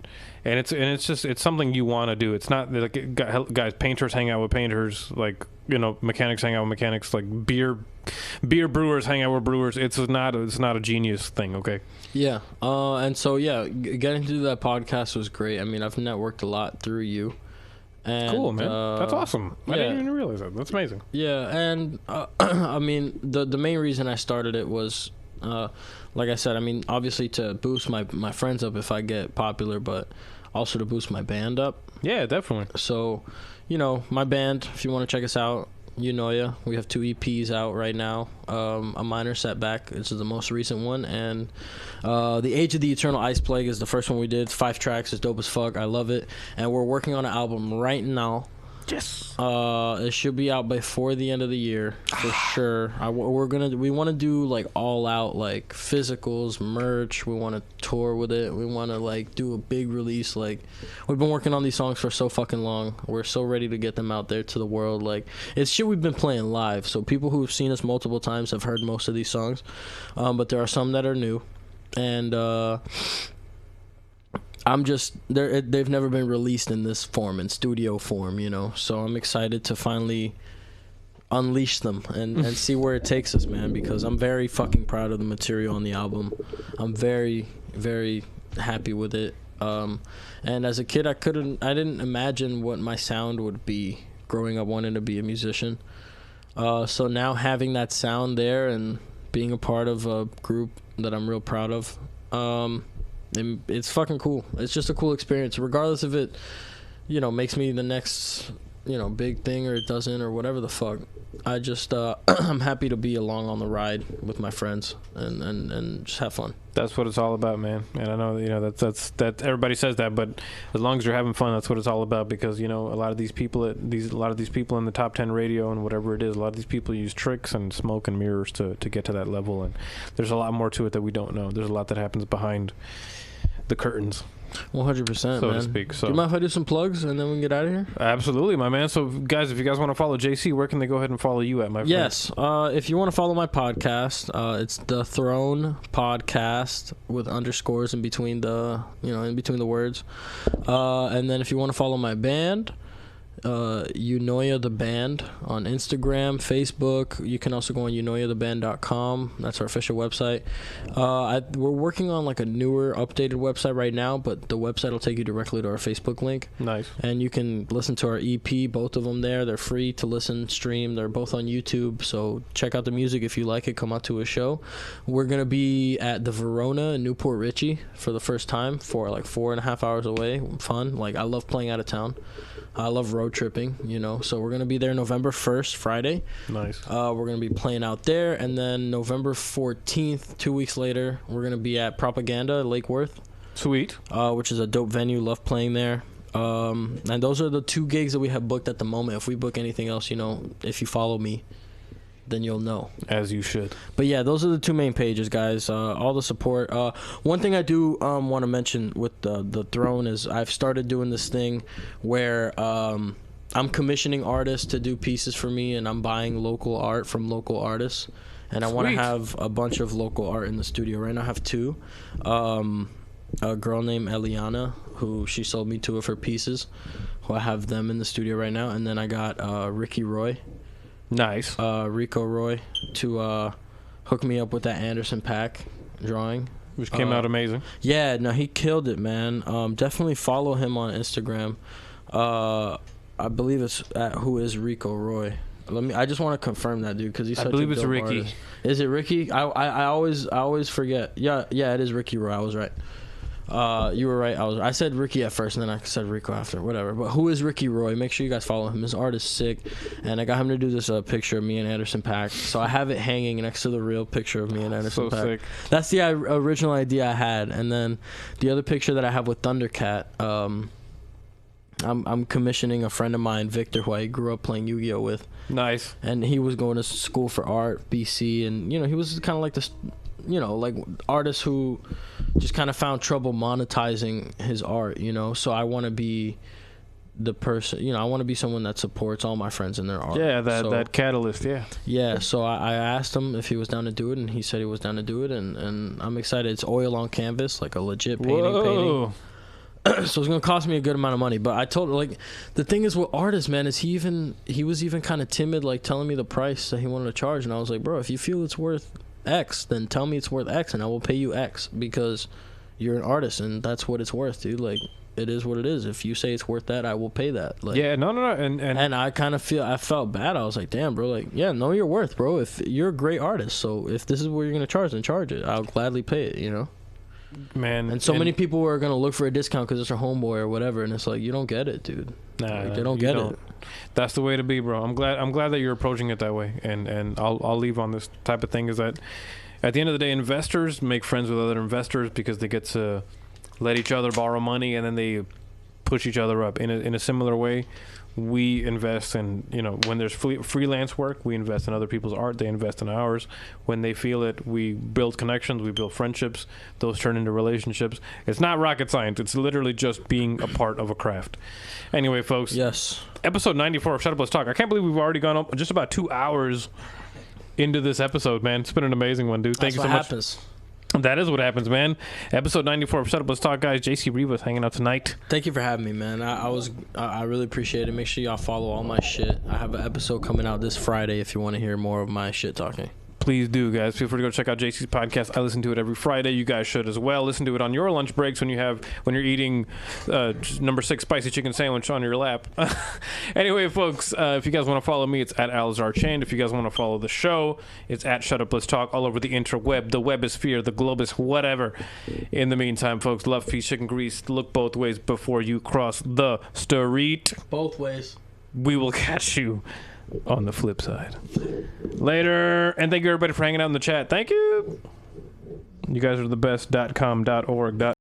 And it's something you want to do. It's not like, guys, painters hang out with painters, mechanics hang out with mechanics, like beer brewers hang out with brewers. It's not a genius thing, okay? Yeah. And so getting to do that podcast was great. I mean, I've networked a lot through you. And, cool, man. That's awesome. I didn't even realize that. That's amazing. Yeah, and I mean, the main reason I started it was, like I said, I mean, obviously to boost my friends up if I get popular, but also to boost my band up. Yeah, definitely. So, my band, if you want to check us out, EUNOIA, we have 2 EPs out right now. A Minor Setback, this is the most recent one, and The Age of the Eternal Ice Plague is the first one we did. 5 tracks, it's dope as fuck, I love it. And we're working on an album right now. Yes. It should be out before the end of the year for sure. We want to do like all out like physicals, merch. We want to tour with it. We want to like do a big release. Like, we've been working on these songs for so fucking long. We're so ready to get them out there to the world. Like, it's shit we've been playing live. So people who've seen us multiple times have heard most of these songs, but there are some that are new, and they've never been released in this form, in studio form, so I'm excited to finally unleash them and see where it takes us, man, because I'm very fucking proud of the material on the album. I'm very, very happy with it. And as a kid, I didn't imagine what my sound would be growing up wanting to be a musician. So now having that sound there and being a part of a group that I'm real proud of, it's fucking cool. It's just a cool experience, regardless if it, makes me the next, big thing, or it doesn't, or whatever the fuck. I just, I'm happy to be along on the ride with my friends and just have fun. That's what it's all about, man. And I know, that everybody says that, but as long as you're having fun, that's what it's all about. Because, a lot of these people in the top 10 radio and whatever it is, a lot of these people use tricks and smoke and mirrors to get to that level. And there's a lot more to it that we don't know. There's a lot that happens behind the curtains. 100%, so man. to speak. So, do you mind if I do some plugs and then we can get out of here? Absolutely, my man. So, guys, if you guys want to follow JC, where can they go ahead and follow you at, my friend? Yes. If you want to follow my podcast, it's the Throne Podcast with underscores in between the words. And then if you want to follow my band, EUNOIA the Band on Instagram, Facebook. You can also go on EUNOIAtheband.com. That's our official website. We're working on like a newer, updated website right now, but the website will take you directly to our Facebook link. Nice. And you can listen to our EP, both of them there. They're free to listen, stream. They're both on YouTube, so check out the music if you like it. Come out to a show. We're going to be at the Verona in Newport Richey for the first time, for like 4.5 hours away. Fun. Like, I love playing out of town. I love road tripping, so we're going to be there November 1st, Friday. Nice. We're going to be playing out there, and then November 14th, 2 weeks later, we're going to be at Propaganda, Lake Worth. Sweet. Which is a dope venue. Love playing there. And those are the 2 gigs that we have booked at the moment. If we book anything else, if you follow me, then you'll know. As you should. But yeah, those are the 2 main pages, guys. All the support. One thing I do want to mention with the Throne is I've started doing this thing where I'm commissioning artists to do pieces for me, and I'm buying local art from local artists. And I want to have a bunch of local art in the studio. Right now I have 2. A girl named Eliana, who she sold me 2 of her pieces, who I have them in the studio right now. And then I got Ricky Roy. Nice. Rico Roy to hook me up with that Anderson .Paak drawing. Which came out amazing. Yeah, no, he killed it, man. Definitely follow him on Instagram. I believe it's at Who Is Rico Roy. I just want to confirm that, dude, because he's such a dope artist. I believe it's Ricky. Is it Ricky? I always forget. Yeah, it is Ricky Roy. I was right. You were right. I said Ricky at first, and then I said Rico after. Whatever. But Who Is Ricky Roy? Make sure you guys follow him. His art is sick, and I got him to do this picture of me and Anderson .Paak. So I have it hanging next to the real picture of me and Anderson .Paak. Sick. That's the original idea I had, and then the other picture that I have with Thundercat. I'm commissioning a friend of mine, Victor, who I grew up playing Yu-Gi-Oh with. Nice. And he was going to school for art, BC, and he was kind of like this, like artist who just kind of found trouble monetizing his art, So I want to be the person, I want to be someone that supports all my friends in their art. Yeah, that catalyst, yeah. Yeah, so I asked him if he was down to do it, and he said he was down to do it, and I'm excited. It's oil on canvas, like a legit painting. So it's gonna cost me a good amount of money, but I told her, like, the thing is with artists, man, is he was even kind of timid, like telling me the price that he wanted to charge, and I was like, bro, if you feel it's worth X, then tell me it's worth X, and I will pay you X, because you're an artist, and that's what it's worth, dude. Like, it is what it is. If you say it's worth that, I will pay that. Like, yeah, no, and I kind of felt bad. I was like, damn, bro, like, yeah, know your worth, bro. If you're a great artist, so if this is what you're gonna charge, then charge it. I'll gladly pay it, Man, and many people are gonna look for a discount because it's a homeboy or whatever, and it's like, you don't get it, dude. Nah, like, they don't get it. That's the way to be, bro. I'm glad that you're approaching it that way, and I'll leave on this type of thing, is that at the end of the day, investors make friends with other investors because they get to let each other borrow money, and then they push each other up. In a similar way, we invest in, when there's freelance work, we invest in other people's art, they invest in ours. When they feel it, we build connections, we build friendships, those turn into relationships. It's not rocket science, it's literally just being a part of a craft. Anyway, folks. Yes. Episode 94 of Shut Up, Let's Talk. I can't believe we've already gone up just about 2 hours into this episode, man. It's been an amazing one, dude. Thank you so much. Happens. That is what happens, man. Episode 94 of Shut Up, Let's Talk, guys. JC Rivas hanging out tonight. Thank you for having me, man. I really appreciate it. Make sure y'all follow all my shit. I have an episode coming out this Friday if you want to hear more of my shit talking. Please do, guys. Feel free to go check out JC's podcast. I listen to it every Friday. You guys should as well. Listen to it on your lunch breaks when you're eating number 6 spicy chicken sandwich on your lap. Anyway, folks, if you guys want to follow me, it's at Alazar Chained. If you guys want to follow the show, it's at Shut Up Let's Talk all over the interweb, the webosphere, the globus, whatever. In the meantime, folks, love, peace, chicken grease. Look both ways before you cross the street. Both ways. We will catch you on the flip side. Later. And thank you everybody for hanging out in the chat. Thank you. You guys are the best. .com.org.